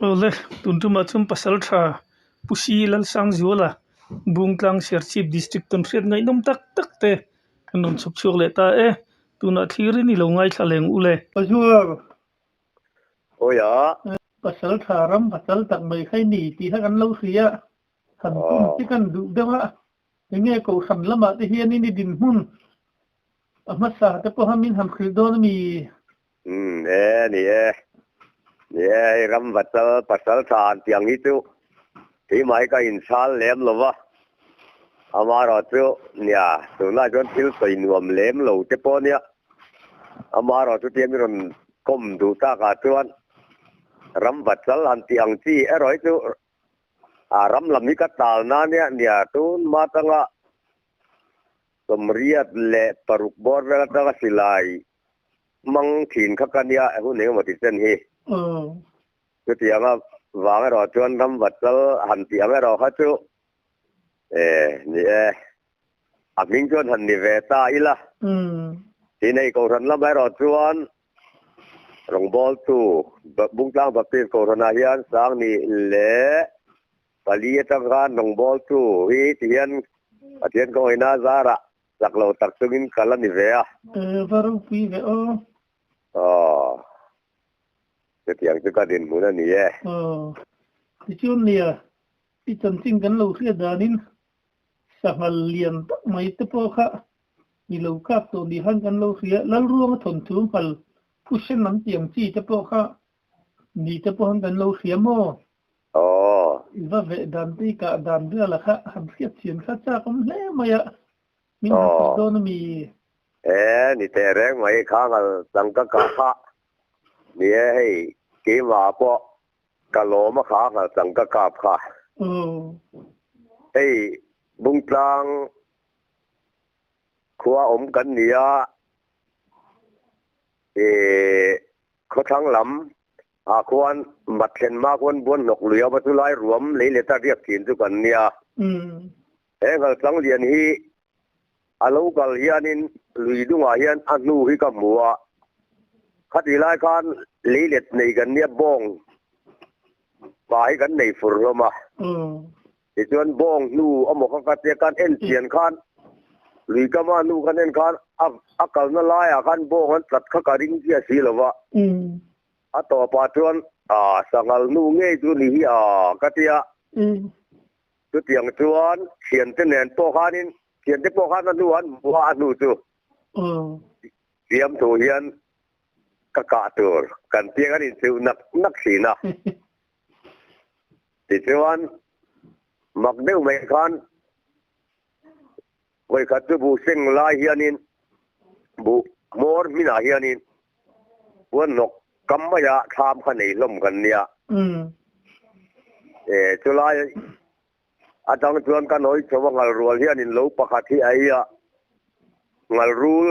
ole tuntuma chum pasal tha pusi lal sang zola bungtlang sher chief district ton hret ngai nom tak tak te kanon chuk chuk le ta e tuna thiri ni lo ngai thaleng ule pasur ôi dạ pasal tharam pasal tak mai khai ni ti ha kan lo sia han tum ti kan du dewa nge ko san lama te hian ni din hun amasa te po hamin ham khridon mi nè ram pasal than tiang hi tu thì mai ka insan lem lo wa amaro tu nia tu na jon til soi nuam lem lo te po nia amaro tu tiam ron kom du ta ka tuan ram pasal han tiang chi eroi tu ram lam mi ka tal na nia tu ma tanga somriat le paruk bor vela ta silai mang thin khakania hu ne ma ti sen hi tu tianga wang ro chuan ram pasal han tiang ro ha chu ni aming chuan han ni ve ta ila ti nei ko ran la bai ro chuan rong bol tu bung tlang ba pin ko rana hian sang ni le pali ta gan rong bol tu hi tian atien ko ina zara laklo tak tungin kala ni ve a varu pi ve cái tiếng cái din muốn là gì ti chun nia ti chan ting kan lo sia danin sangal lian tak mai te po kha ni lo kap to ni han kan lo sia lal ruang thon thum hal pushen nam tiang chi te po kha ni te po han kan lo sia mo va ve dan ti ka dan de la kha ham sia chien kha cha kom le maya min to no mi ni te reng mai kha ngal sang ka kha ni hey ki wa po ka lo ma kha ngal sang ka kha hey bung tlang khua kan nia khó thắng lắm quan mặt hiện ma quan buôn nọc lúa và tu lai ruộng lấy lệ ta riêng tiền tu cần nia ngal sang liền hi alo gal hianin lui du nga hian anu hi ka mua khati lai kan lấy lệ này gần nia bong bài gần này phur roma thì chuan bong nu amo ka te kan en tiền kan lui kama nu kan en kan akal na lai kan bong han tat kha ka ring dia si lawa to pa chuan sangal nu nge chu ni hi katia tu tiang chuan thian te nen po khanin thian te po khan nu an wa nu chu tiam tu hian ka tur kan tiang an chu nak si na ti chuan mak deu mai khan wai khat tu bu sing lai hianin bu mor mina hianin wan nok kamaya tham khanei lom kan nia chulai atang chuan kan hoi chowa ngal rual hianin lo pakhat hi aia ngal rul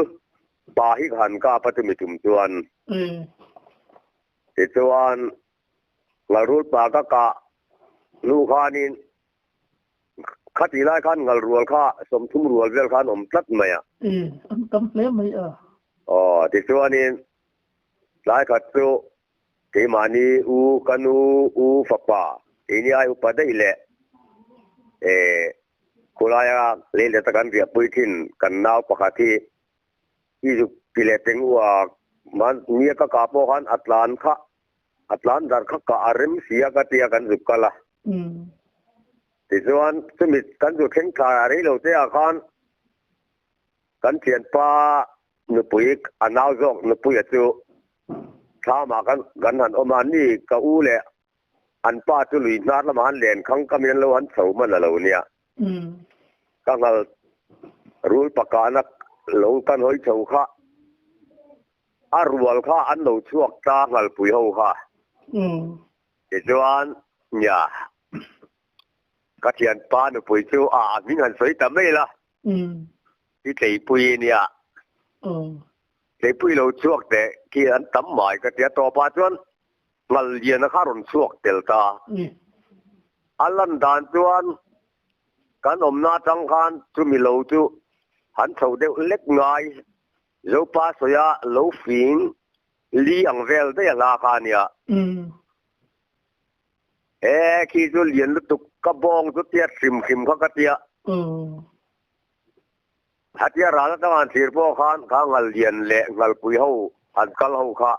pa hi han ka patumi tum chuan chuan ngal rul pa ka nu khanin khati lai khan ngal rual kha som thum rual vel khan om tlat maya am tam hle mai ti chuanin lai khat chu ke mani u kanu u fapa ini ai upadai le kulaya le ta kan ria puikin kan naw pakati izu pile tengwa man nia ka po khan atlan dar kha ka arim sia ka tia kan zukala ti chuan chumi kan zu theng thla ri lo te a khan kan thian pa nu puik anaw zok nu puya chu thama kan han omani ka u le an pa chu lui nar la man len khang kamen lo han chho man la lo nia ka ngal rul pakana lo kan hoi chho kha arwal kha an lo chuak ta ngal pui ho kha ti chuan nya ka thian pa nu pui chu min han soi ta mai la ti tei pui nia để pui lo chuộc để khi anh tắm mỏi cái tiếng to ba chuan ngal yên nó khá run chuộc del ta alan dan chuan kan na tang khan chu mi lo chu han thâu deuh lek ngai zo pa soya lo fin li ang vel de la kha nia ขี้จุเลียนลุตุกกระบองตุเตียสิมขิมเขากะเตียหัดยาราตะวันสีโพขานข้างงัลเลียนเละงัลปุยเฮาหันกัลเฮาค่ะ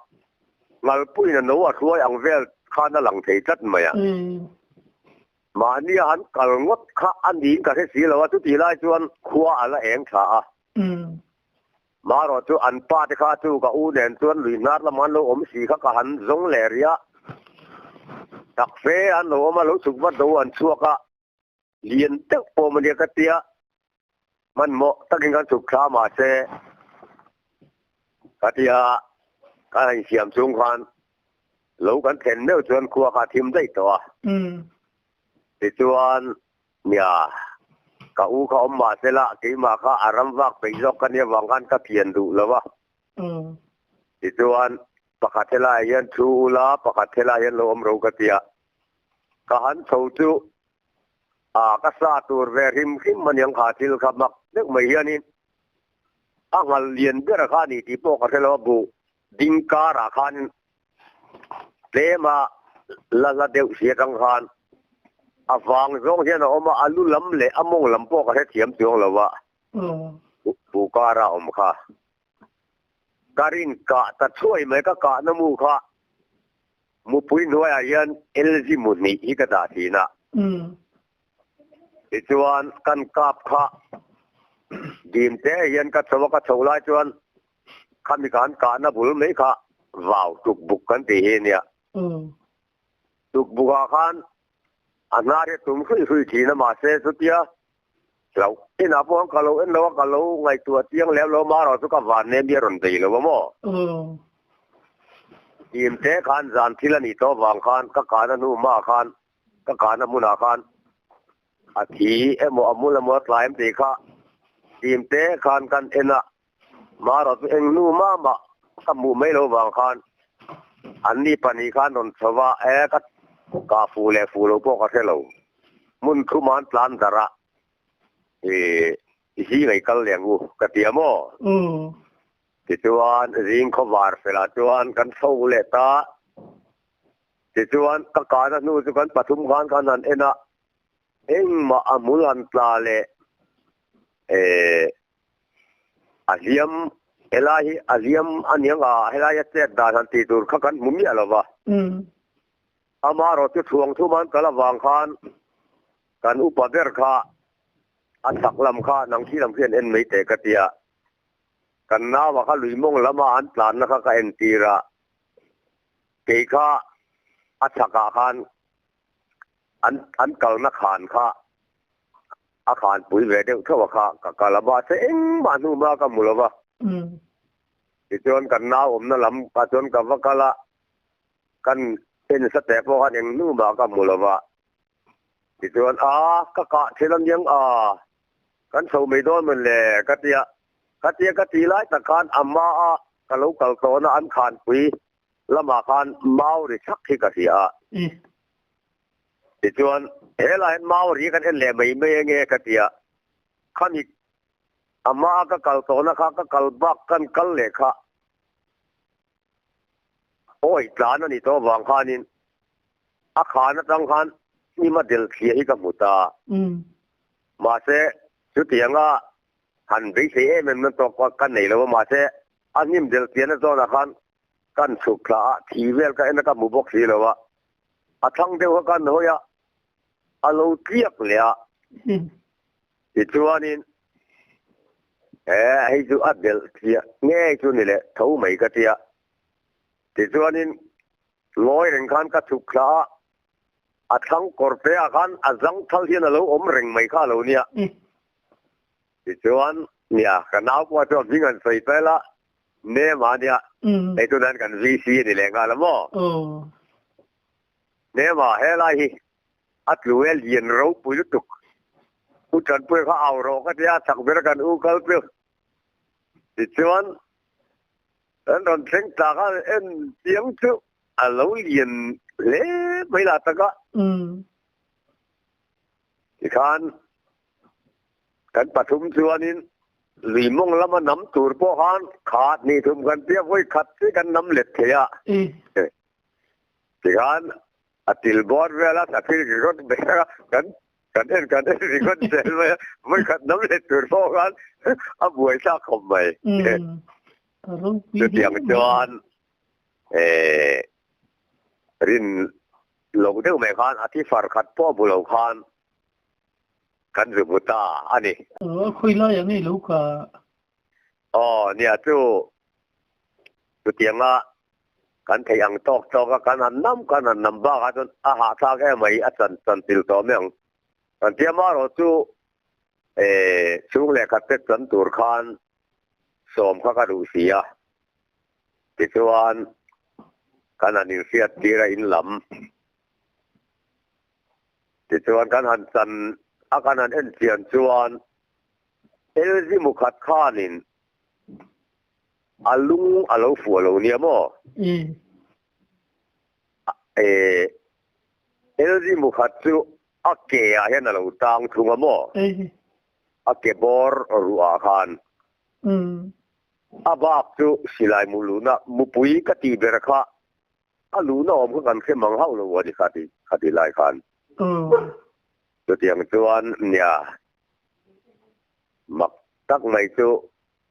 งัลปุยน่ะหนูว่าช่วยอังเวลข้าน่ะหลังเทจัดมามานี่หันกัลงดข้าอันนี้ก็แค่สีแล้วว่าทุกทีไล่ชวนครัวอะไรเองค่ะมารอจูอันป้าที่ข้าจูกับอูเดนชวนลุยนาดละมันโลอมสีข้าก็หันจงเลรียตักเฟอันโลมาลุสุกวัดดูอันชัวก็เลียนเตะโปมันเดียกเตียมันเหมาะตั้งกันสุขขามาเสกติยาการเสียมสูงควันหลูกันเห็นเนื้อชวนครัวขาทิมได้ตัวติดชวนเนี่ยกะอูเขาอมมาเสละกี่มาข้าอารมณ์วักไปยกกันเนี่ยวังกันก็เพียนดูแล้ววะติดชวนประคัตเทลายยันชูลาประคัตเทลายันโลมรูกติยากะหันโซจูก็ซาตูเวริมขิมมันยังขาดทิลขับมักนึกไม่เห็นนี่อังหัลเลียนเบอร์ขานี่ที่พวกเขาเล่าบุดิงการาขันเตมาละเดียวเสียกังขันฟังร้องเช่นว่าอาลุลำเละอมงลำพวกเขาเทียมจวงแล้ววะบุการาอมค่ะการินกะตัดช่วยไหมก็กะน้ำมูค่ะมุปุยน้อยยันเอลซิมุนีอีกระดาษทีนะจวนกันกาบค่ะดีมเตยันกัดสวกัดชาวไร่จวนข้ามีการการนับบุญไหมค่ะว้าวตุกบุกกันที่เนี่ยตุกบุกอาคารอันนั้นเนี่ยตุ้มคุยทีนะมาเสสุดยาเราที่นับพวกเขาเราเอ็นเราว่าเขาเราไงตัวเตี้ยงแล้วเรามาเราสุกวานเนี่ยมีรอนตีแล้วว่าโม่ดีมเตขันจานที่ละนี่ตัววางขันก็การนู้มาขันก็การน้ำมุนาขันอาทิหมอมูลหมอสลายมตีค่ะทีมเตะขันกันเอ็นะมาเราเองนู้มาก็มูไม่รู้บางขันอันนี้ปนิขันนนสวะก็กาฟูเลฟูโลพวกเขาเรามุนคุมันพลันดาระที่ไงกันเลี้ยงกูกติยามอติดจวนริงขวารเสลาจวนกันสู้เลตาติดจวนก็การนู้จวนปฐุมขันกันนั่นเอ็นะเอ็งมาอามุลันตาเลอาเลียมเอลาฮีอาเลียมอันยังเฮลายเสดดาสันติตูร์ขันมุมีอะไรวะอามารถจะทวงทุมันกะละวางคานกันอุปเดรคาอันสักลำคานังที่ลำเพียนเอ็นไม่เตะกติยากันน้าว่าเขาลุยมงละมาอันปลานนะคะก็เอ็นตีระเกค่าอัศกาคานอันเก่านักขานค่ะอาคารปุ๋ยเวเดียวเท่าว่าค่ะกับกาลบาเซ็งมาหนูมากับมุลวะที่จวนกันน้าผมนั่นลำกับจวนกับว่ากาละกันเป็นสเตปพวกกันยังหนูมากับมุลวะที่จวนก็กะเชลันยังกันโซไม่โดนมันเลยกติยาไล่ตะการอัมมากะลุกะโตนะอันขานปุ๋ยละมาขานเมาดิชักที่กติยาที่จวนเฮลาเห็นมารีกันเอ็นเล่ไม่เงี้ยกติยาขันอีกอามาก็กัลโตนะคะก็กัลบักกันกัลเล่ค่ะโอ้ยหลานนี่ตัววางขานินอาคารตั้งขันนี่มาเดลเคียให้กับมุตามาเสจุดที่ยังหันไปเสียมันตกกันไหนแล้วมาเสอันนี้เดลเคียนั่นตัวนะครับกันสุขละทีเวลกันเอ็นกับมุบกสีแล้ววะทั้งเดียวกันหัวอาลูเทียบเลยที่ชัวนี่ให้ชัวเดลเทียง่ายชัวนี่แหละเท่าไม่กระเทียที่ชัวนี่ลอยเร่งขันก็สุขละทั้งกอร์เปียกันจังทั้งที่นั่นเราอมเร่งไม่ข้าเราเนี่ยที่ชัวเนี่ยกันน้ำว่าชอบยิงกันใส่ไปละเนี่ยมาเนี่ยไอ้ตัวนั้นกันวีซีนี่แหละกันละมั้งเนี่ยมาเฮลัยอัตลูเอลยินเราปุยตุกอุจันปุยเขาเอาเราก็จะสักเบรกันอุกัลเปลติดชวนอันนั้นเสียงตากันเอ็นเสียงชุเรายินเล่ไม่ละตะกะที่ขันกันปฐุมชวนนี่ลีมงแล้วมันน้ำตูร์พวกขันขาดนี่ทุ่มกันเทียบไว้ขัดที่กันน้ำเล็ดเทียที่ขัน atil bor vela sa phil rot bera kan ri kon sel mai khat nam le tur fo kan abuai sa khom mai tiang chuan rin log deu mai khan ati far khat po bulo khan kan rubuta ani khoi la yang ei lo ka nia chu tianga kan thei ang tok tok kan an nam ba ka ton a ha tha ke mai a chan til to meng kan tia ma ro chu chung le khat te chan tur khan som kha ka ru sia ti chuan kan an in fiat tira in lam ti chuan kan han chan a kan an en chian chuan elzi mukhat khanin alung alo fu alo nia mo elzi mukhat chu ake a hen alo tang thunga mo ake bor ru a khan abak chu silai muluna mupui ka ti berkha aluna om kan khe mang hau lo wadi khati lai khan to tiang chuan nia mak tak mai chu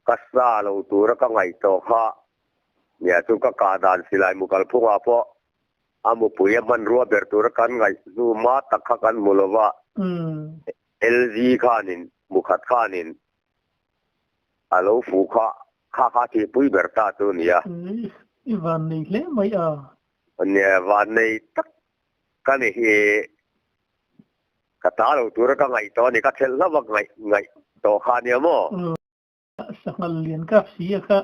kasa lo tur ka ngai to kha nia chu ka dan silai mukal phunga po amu puya man ruwa ber tur kan ngai zu ma takha kan mulova LG khanin mukhat khanin alo fu kha ti pui berta tu nia ivan nei le mai nia van nei tak kan hi kata lo tur ka ngai to ni ka thel lawak ngai to kha nia mo sangal lian kap sia kha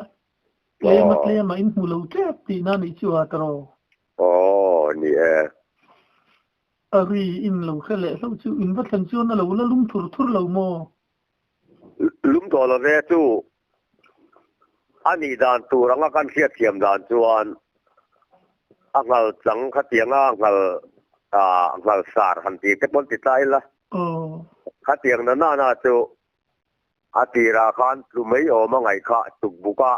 le ma in mulo tep ti na ni chu atro ni ari in lo khale so chu in va than chu na lo la lum thur lo mo lum to lo ve chu ani dan turanga kan khiat thiam dan chuan angal chang kha tianga angal sar han ti te pon ti tai la kha tiang na chu atira khan lumei o ma ngai kha tuk buka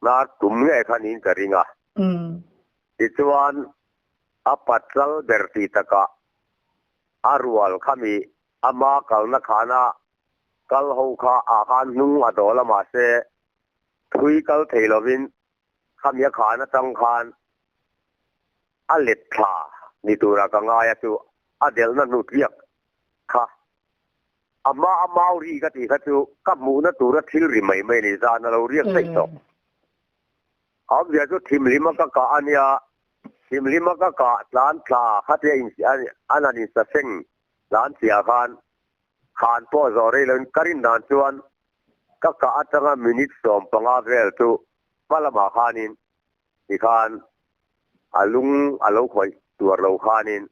na tum nge khan in karinga ti chuan apatsal berti taka arwal khami ama kalna khana kal ho kha a khan nung adola ma se thui kal theilovin khamya khana tang khan alet tha ni tura ka nga ya chu adel na nu tiak kha ama ri ka ti kha chu ka mu na tura thil ri mai ni za na lo riak sai to ab ya chu thim lima ka ania thim lima ka tlan thla khatia in anani sa seng lan sia khan po zore len karin dan chuan ka atanga minute som panga vel tu malama khanin ti khan alung alo khoi tur lo khanin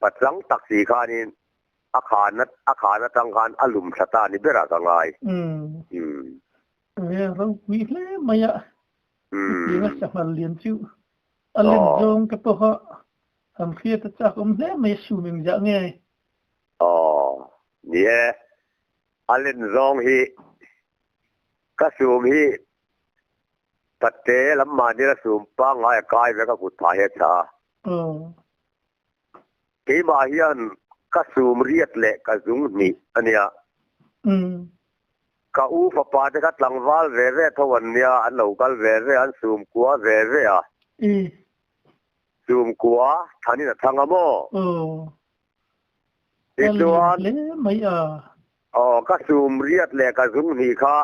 patlang taksi khanin akhana tang khan alum thata ni bera ka ngai ro wi le maya ni sa mal lian chu alen jong ka to ha am khia ta cha kom le mai su ming ja nge nie alen zong hi kasum hi patte lamma ni rasum pa ngai kai ve ka kut pha he cha ke ma hian kasum riat le ka zung ni ania ka u fa pa de ka tlangwal ve thowan nia an local ve an sum kwa ve a sum kwa thani na thanga mo chuan le mai ka sum riat le ka zung ni kha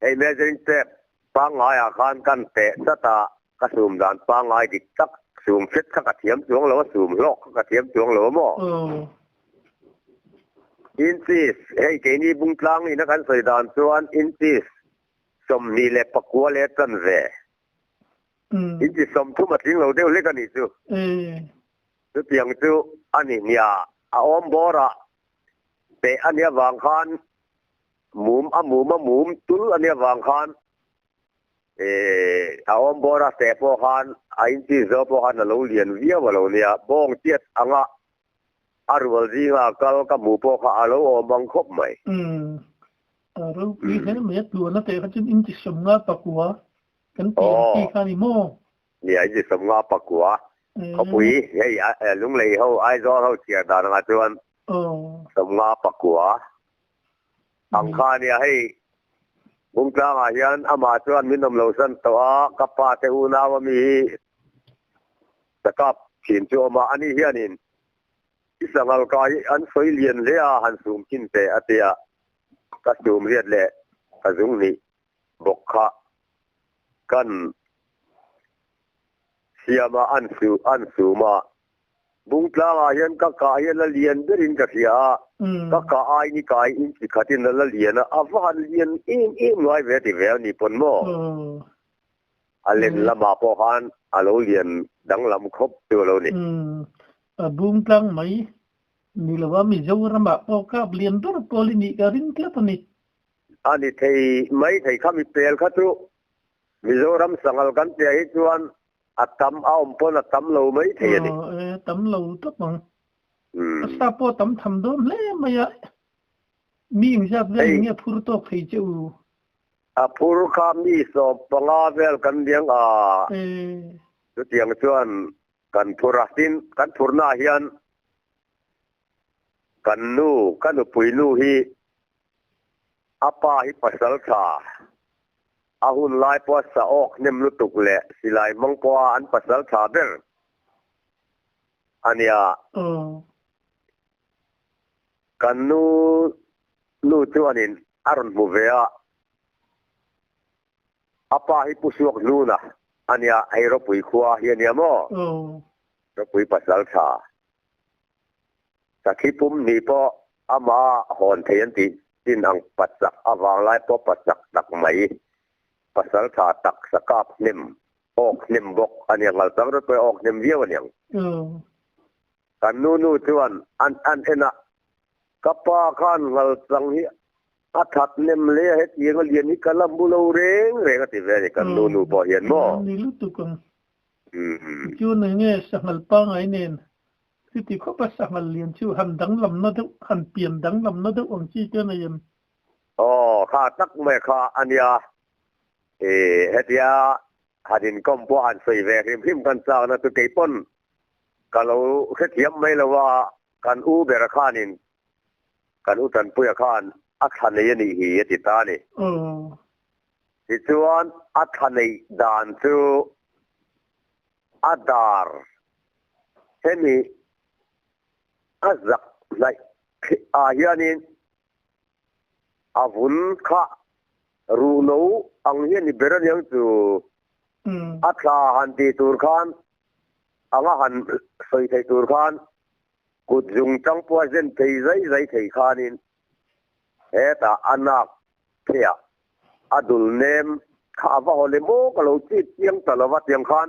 ei measuring tape pa ngai a khan kan te sata ka sum dan pa ngai dik tak sum fit kha ka thiam chuang lo sum lok ka thiam chuang lo mo insis ei ke ni bung tlang ni na kan soi dan chuan insis som ni le pakwa le tan ve insis som thu ma ting lo deu le kan ni chu chu tiang chu ani nia a om bora pe ania wang khan mum tul ania wang khan a om bora te po khan a insis zo po khan lo lian via walo nia bong tiat anga arwal zinga kal ka mu po kha alo o bang khop mai ro wi he me tu na te khin in chi som nga pakwa kan ti kha ni mo ni ai ji som nga pakwa เขาปุ๋ยเฮ้ยลุงเลยเขาไอ้ซ้อเขาเสียดานงาจวนสมงาปักหัวอังคารเนี่ยให้บุ้งกลางอาเฮียนอามาจวนมินมโลสันตัวกับปาเตอูนาวมีสกับขีนจัวมาอันนี้เฮียนินที่สังกัดกายอันสวยเลียนเลยหันสูงกินแต่อาเตียก็สูงเรียดเลยกระจุงนี้บกขะกันเสียมาอันสูมาบุ้งกลางอาเฮียนก็กายละเลียนเดินกับเสียก็กายนี่กายอินสิขัดินละเลียนอาวันเลียนเอ็มไว้เวทีเวลนี่ปนโมอันเล่นละมาพอหันอันเราเลียนดังลำครบตัวเรานี่บุ้งกลางไหมนี่เราว่ามีเจ้าระมาพอกับเลียนตัวพอลินิการินเกล้าตัวนี้อันนี้ที่ไม่ที่ข้ามีเปลข้าทุมิโซรัมสังกัดกันเจ้าให้ชวนอัตตำเอาปนอัตตำเราไม่ที่นี่ตำเราทุกมั้งสตาร์พอตำทำโดนเล่ไม่อะมีอย่างเช่นเรื่องนี้พูดตัวใครเจ้าพูดคำนี้สอบปังอาเวลกันเดียงจุดยังชวนกันพูดรัสินกันพูดนาเฮียนกันนูปุยนูฮีอาปาฮิปัสสาวะอาหุนลายปัสสาวะเนมลุตุกเละสิลายมังปัวอันปัสสาวะเบลอันนี้กันนูชวนินอารมณ์บุเวะอาปาฮิปุสวกนูนะอันนี้ไอรปุยขวาเฮียนี่มั้งรปุยปัสสาวะสักทีปุ่มนี่พออามาหอนเทียนติจินอังปัสสักอาวางไล่พอปัสสักตักไหมปัสสาวะตักสกับนิ่มออกนิ่มบกอันนี้เราต้องรถไปออกนิ่มเยี่ยวเนี่ยกันนูชวนอันเอ็นะกับป้าขันเราสังเหียอัฐัดนิ่มเลยให้ตีกันเรียนนี่กันลำบุโรเร่งก็ติดเวรกันนูพอเห็นมั้งนี่รู้ตุกันจูนเนี่ยสังกัดป้าไงเนี่ยที่ที่เขาภาษาอังกฤษชื่อหันดังลำนั่นหันเปลี่ยนดังลำนั่นองค์ที่เจ้าเนี่ยข้าตักไม่ข้าอันยาเฮ็ดยาหัดินก้มพวกหันใส่แหวนพิมพ์กันเจ้านะตัวเกี่ยปนกันเราแค่เทียมไม่ละว่ากันเบรคานินกันตันปุยคานอัฐานยันอีหีติตานี่ที่ชวนอัฐานดานซูอัดาร์เห็นมีอัจักไลอาเฮียนินอาวุนข้ารูโนอังเฮียนิเบรนยังจูอัตลาหันตีตูร์ขานอังหันสอยไทตูร์ขานกุดจุงจังปัวเซนไทใจไทยขานินเฮตาอันักเทียอดุลเนมข้าว่าเลโมกะโลจิตยังตลอดยังขาน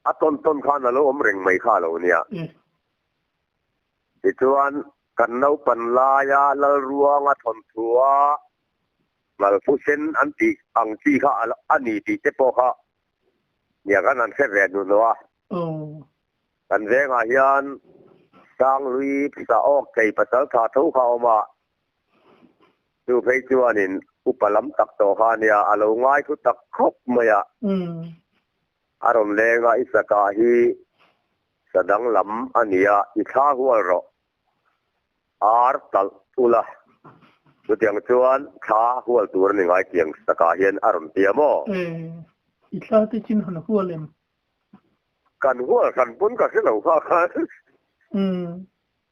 อัต้นขานเราอมเร่งไม่ข้าเราเนี่ยที่ชวนกันเอาปันลายาลรัวงาทนทัวมาผู้เซนอันติอังจีข้าอันนี้ติเจปข้าเนี่ยกันนั่นแค่แวนดูนัวกันเรื่องอาเฮียนสร้างลุยพิษาออกใจปัสสาวะทุกเข้ามาดูเพจวนินอุปลัมตักโตฮานี่อาลงง่ายทุตักครบเมียอารมณ์แรงอิสกาฮีสดังลำอันนี้อิทาหัวรออาร์ตัลตุละดูเตียงชวนท้าหัวตัวนี่ง่ายเตียงสกาเฮียนอารมณ์เตียมอิทาที่จินหันหัวเลมกันหัวกันปุ่นก็คือเราข้าขัน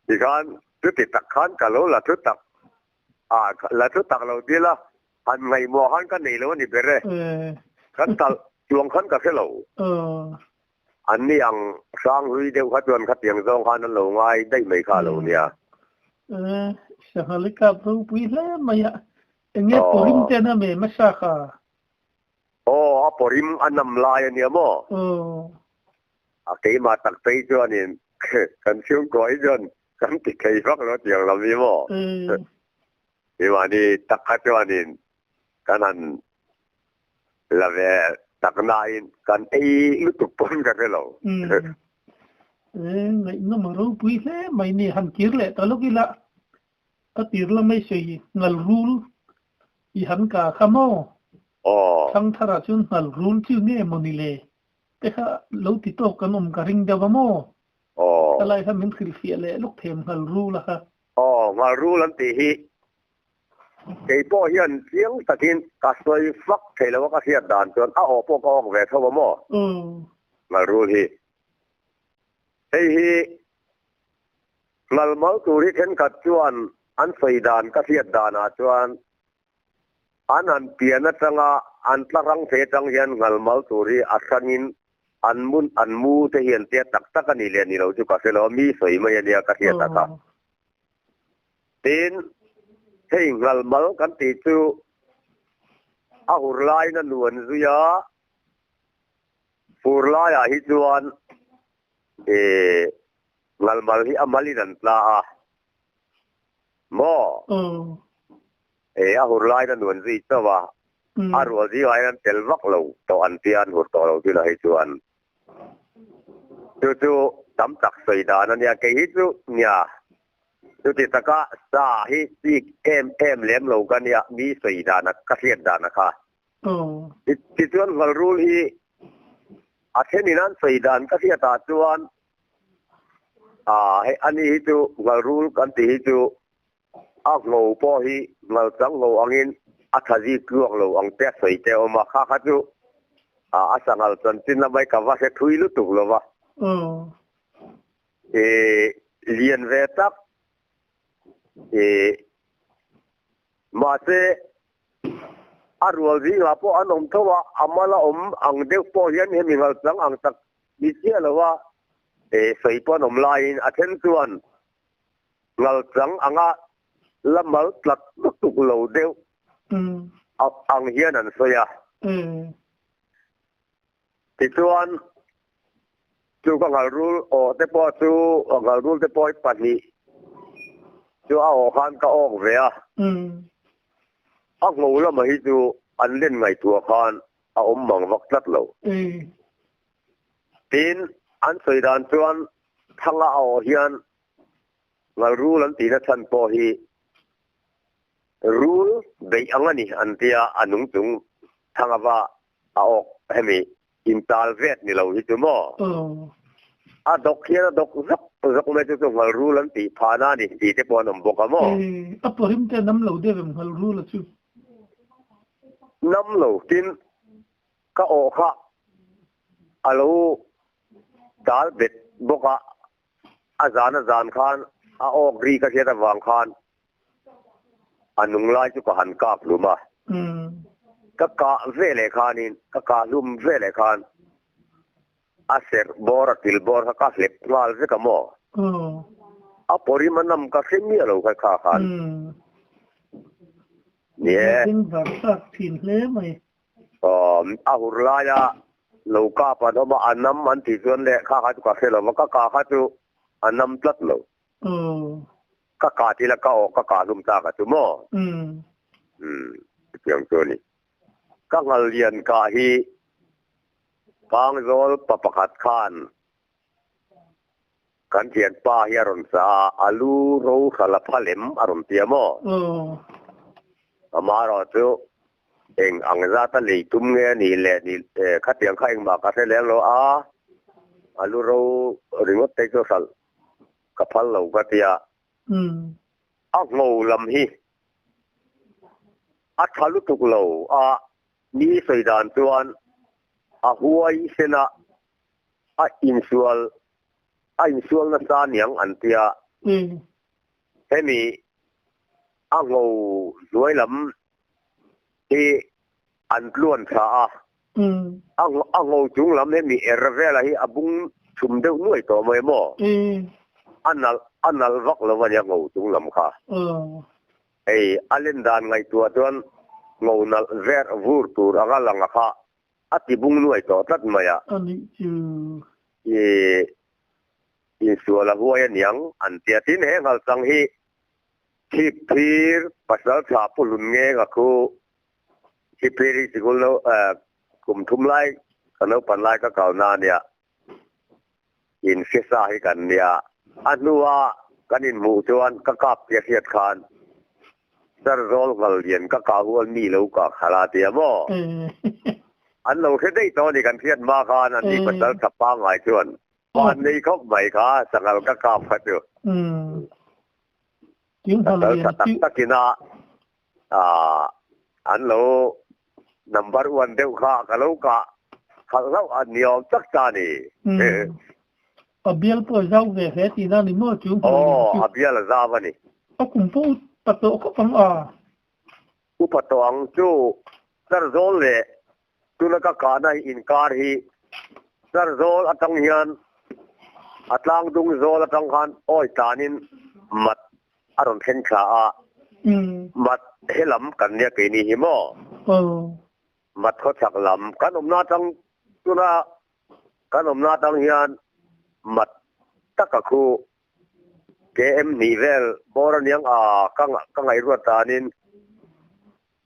อีกขันทุติตักขันกันแล้วละทุตักละทุตักเราดีละหันไม่มัวขันกันนี่แล้วนี่เป็นไรขันตัลจวงขันก็คือเราอันนี้ยังสร้างวิดีโอขัดวนขัดเตียงสองขันนั้นเราง่ายได้ไม่ข้าเราเนี่ยสังกัดกับรูปวิเลมายะเงี้ยปริมเจนะเมย์ไม่ใช่ค่ะปริมอันนำลายเนี่ยมั้งเกี่ยมาตักไปจวนนี่กันชิวก้อยจนกันติดใครฟักรถอย่างเราไม่มั้งที่ว่านี่ตักขัดจวนนี่กันนั้นละเวตักนายกันลุตุปนกันเราไงน้ำรูปวิเลไม่เนี่ยหันกิรเลยตลกอีละตีรละไม่ใช่งัลรูลอีหันกาขโมทั้งทาราชุนงัลรูลชื่อเนี่ยมันนี่เลยแต่ แต่ถ้าเราติดต่อกันกระริงเดียวมาโม่อ๋ออะไรถ้ามันคือเสียเลยลูกเทมกันรู้ละค่ะอ๋อมารู้ลันตีฮีไอ้พ่อเฮียนเสียงตะกินกัสวยฟักเทแล้วว่าก็เสียดานจนอ้าวพวกออกแหวกเข้ามาโม่มารู้ฮีไอ้ฮีmal mal tu ri khen kat chuan an seidan ka hiat dana chuan an piana changa an tlarang the chang hian ngal mal tu ri asangin an mu te hian te tak tak ani le ni lo chu ka selo mi soi mai ania ka hiat ta tin hei ngal mal kan ti chu a hurlai na nuan zuya furlai a hi chuan ngal mal hi amali dan tla a mo a hurlai na nuan zi tawa a ro zi ai an tel vak lo to an pian hur to lo ti la hi chuan chu tam tak sei da na nia ke hi chu nia chu ti taka sa hi si em lem lo kan ya mi sei da na ka hiat da na kha ti chuan ngal rul hi a thenin an sei dan ka hiat ta chuanให้อันนี้จูงารูกันที่จูอักโง่พ่อฮีงาจังโง่อังอินอัฐจีกลวงโลอังเตะใส่เจ้ามาข้าข้าจูอาสังกัลจันทินละไม่กับว่าเสถุยลุตุกโลวะเลียนเวทักมาเสอารวลจีงาพ่ออันอมทว่าอามาละอังเด็กพ่อยันเห็นมีงาจังอังตักดิเชียละว่าใส่ปนอมลายอาเทนส่วนเงาจังอ่างละมัลตักตุกโลเดียวอังเฮียนันสยาติดส่วนจูก็งารูลโอเตปอจูงารูลเตปอยปันนี้จูเอาขันก็ออกเวียอังงูละมาฮิจูอันเล่นไงตัวขันเอามังวักตัดโลทีนอันสวยดานชวนทั้งเอาเฮียนงารู้ลันตีนัชันพอฮีรู้เบียงนี่อันที่อันนุ่งจุงทั้งว่าเอาให้มีอินตาลเวทนี่เราฮิจุโม่ดอกเฮียนดอกรักไม่จุงงารู้ลันตีพานานี่ตีเทปอนมบกโม่พอหิมจะน้ำเหลาเดียวงารู้ละชูน้ำเหลากินก็โอค่ะอาลูดาลเบ็ดบกอาจารย์ขานอาออกรีก็เสียแต่วางขานอันนุ่งลายจุกหันกาบลุมาก็กาเวเลขานินก็กาลุมเวเลขานอาเสร์บอร์ติลบอร์ก็เล็บงาลเวกโม่อาปริมันนำก็เสียมีเราก็ขาขานเนี่ยเป็นแบบสักถิ่นเล่ไหมอาหุรลายาโลกาปันว่าอันน้ำมันที่ส่วนเล็กข้าจุกเสลว่าก็กาข้าจุอันน้ำตัดโลก็กาที่ละก็ออกก็กาลุมตากจุโม่เพียงตัวนี้ก็งาเรียนกาฮีกางโซลปะปะขัดขานกันเทียนป้าเฮียรอนซาอาลูโรขลับพเลมอารมณ์เตียโม่มารอจูเองอังซาตะลีตุ้มเงี้ยนี่แหละนี่ขัดเตียงข้าเองมากระเทแล้วเราอาลูโรริงวัดเตโซสัลกับพัลเรากัตยางูลำฮีทะลุตุกเรามีสัยดานส่วนหัวอิสนะอินชัวลนั่นตานียงอันเตียเฮมีงูรวยลำที่อันล้วนชางูจุงลำเฮมีเอร์เวลาฮีบุงชุมเดวนุ่ยตัวไม่หม้ออันนั้นวักแล้ววันยังงูจุงลำค่ะอันเล่นดานไงตัวจนงูนัลเวร์วูร์ตูร์อังลังค่ะอัติบุงนุ่ยตัวตัดมาอ่ะอันนี้จูอินสัวละหัวยันยังอันเตียที่เนี่ยเขาสังฮีที่พีร์ภาษาชาปุลุนเงก็คือที่พีร์ที่กุลกลุ่มทุ่มไล่กันเอาปันไล่ก็เก่านาเนี่ยอินเสียสาให้กันเนี่ยอันนู้ว่ากันอินหมู่จวนก็กลับเสียดคานจะรอลกันเรียนก็กล่าวว่ามีแล้วก็ขาลาเตียบ่ อันเราแค่ได้ตอนนี้กันเทียนมากันอันนี้มันจะสับป้าหงายชวนวันนี้เขาใหม่ค่ะสังกัดก็กลับมาดูจึงทำเรียนตะกินะอันเราnumber 1เดียวค่ะก็เราก็เขาเราอันนี้จักจานี่เบียร์ตัวเจ้าเวรตีนั่นนี่มั่วจุ่มเบียร์ละจ้าวันนี้กุมพูปะโตก็ฟังอุปตองจู่ซาร์โซลเล่ตุลกกานาอินการฮีซาร์โซลอัตังฮิอันอัตลังดุงโซลอัตังฮันโอ้ยตานินมัดอารมณ์เห็นขามัดเฮลัมกันเนี่ยกินี่หิมอมัดเขาสักลำกันนาตังตุลากันนาตังฮิอันมัดตะกะคูเกมนิเวลบอร์เนียงกังไอรัวตานิน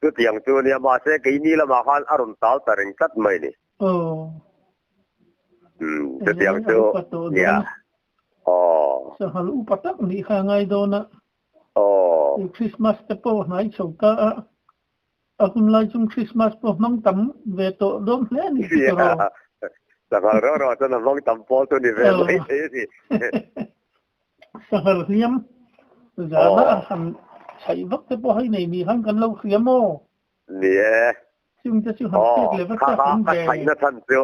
คือที่อย่างตัวเนี่ยมาเสกนี่ละมาขันอารมณ์เต้าตะริงตัดไม่นี่คือที่อย่างตัวเนี่ยสหรัฐอุปถัมภ์นี่ข้างไงโดนะคริสต์มาสเตปโอไหนสงการคุณไล่จุ่มคริสต์มาสพอน้องตั้มเวโตโดนเล่นนี่ตัวสหรัฐเราจะน้องตั้มพอตัวนี้เวลไม่ใช่สิสหรัฐเนี่ยจะมาหันใช้วัคซีนพอให้ในมีหันกันเราเขียโมเนี่ยซึ่งจะชื่อหันเทียเลยว่าจะเป็นแบบใช่นะท่านเจ้า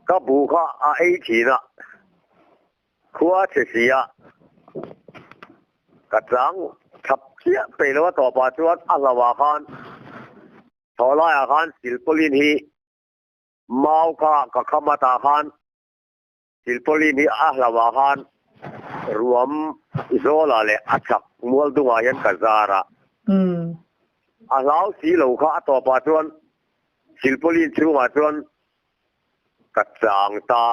ก็บุคคลไอทีนะขั้วเสียกระจังขับเชี่ยไปแล้วว่าต่อไปชวนอัลลวาขันทอลายขันสิลปลินฮีมาวกะกับขมาตาขันสิลปลินฮีอัลลวาขันรวมโซลาเลอัชักมัวดุงอายันกัจาระอาลาวสีเหลวข้าต่อไปชวนสิลปลินชูมาชวนกระจังตา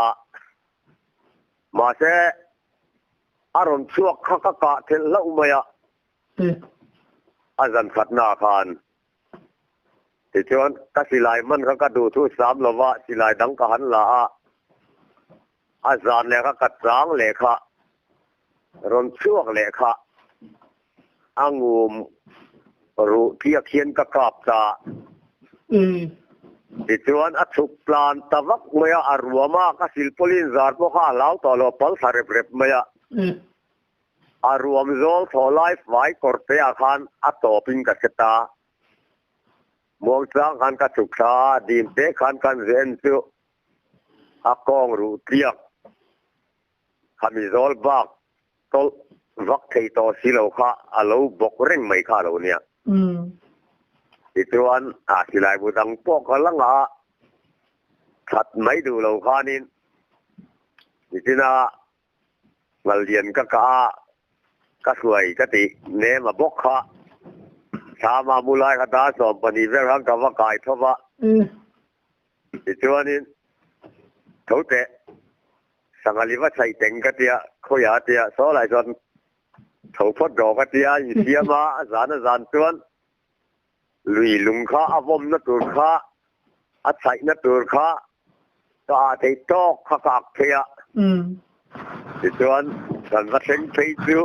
มาเสอารมณ์ชั่วข้ากะเทลอุมายะอาจารย์ขัดนาคานที่ชวนกัสิลายมันเขาก็ดูทุกสามละว่าสิลายดังกะหันละอาจารย์เนี่ยเขากระจังเลยค่ะรมชั่วเลยค่ะอังุมรู้เพียเขียนกะกราบตาที่ชวนอัศปลานตะวักเมียอารวมากสิลปลินซาร์พวกข้าเล่าต่อลปัลสารเปรบเมียอารวมโซลทอไลฟ์ไว้กอร์เปียขันอัตโตปิงกัสตามองจังขันกัสุขะดีมเตขันกันเรนซูอากองรูเตียกขมิโซลบักตอวักเทโตสิโลข้าอาลูบกเร่งไม่ข้าเราเนี่ยที่ตัวอันสิลายบุตังพวกเขาลังขัดไม่ดูเราข้านินที่น่าเงาเรียนก็สวยก็ติเนมาบกข้าชามามูลายคาตาสอบปนิเวรังกับว่ากายทว่าที่ตัวนี้เขาเตะสังลิวะใช้เต็งกเตียเขาอยากเตียโซ่หลายจนเขาพดดอกกเตียอยู่เตียมาอาจารย์ตัวลุยลุงข้าอวมนัตัวข้าอาศัยนัตัวข้าก็อาจจะตอกข้ากักเทียที่ตัวกันว่าเซ็งไปดู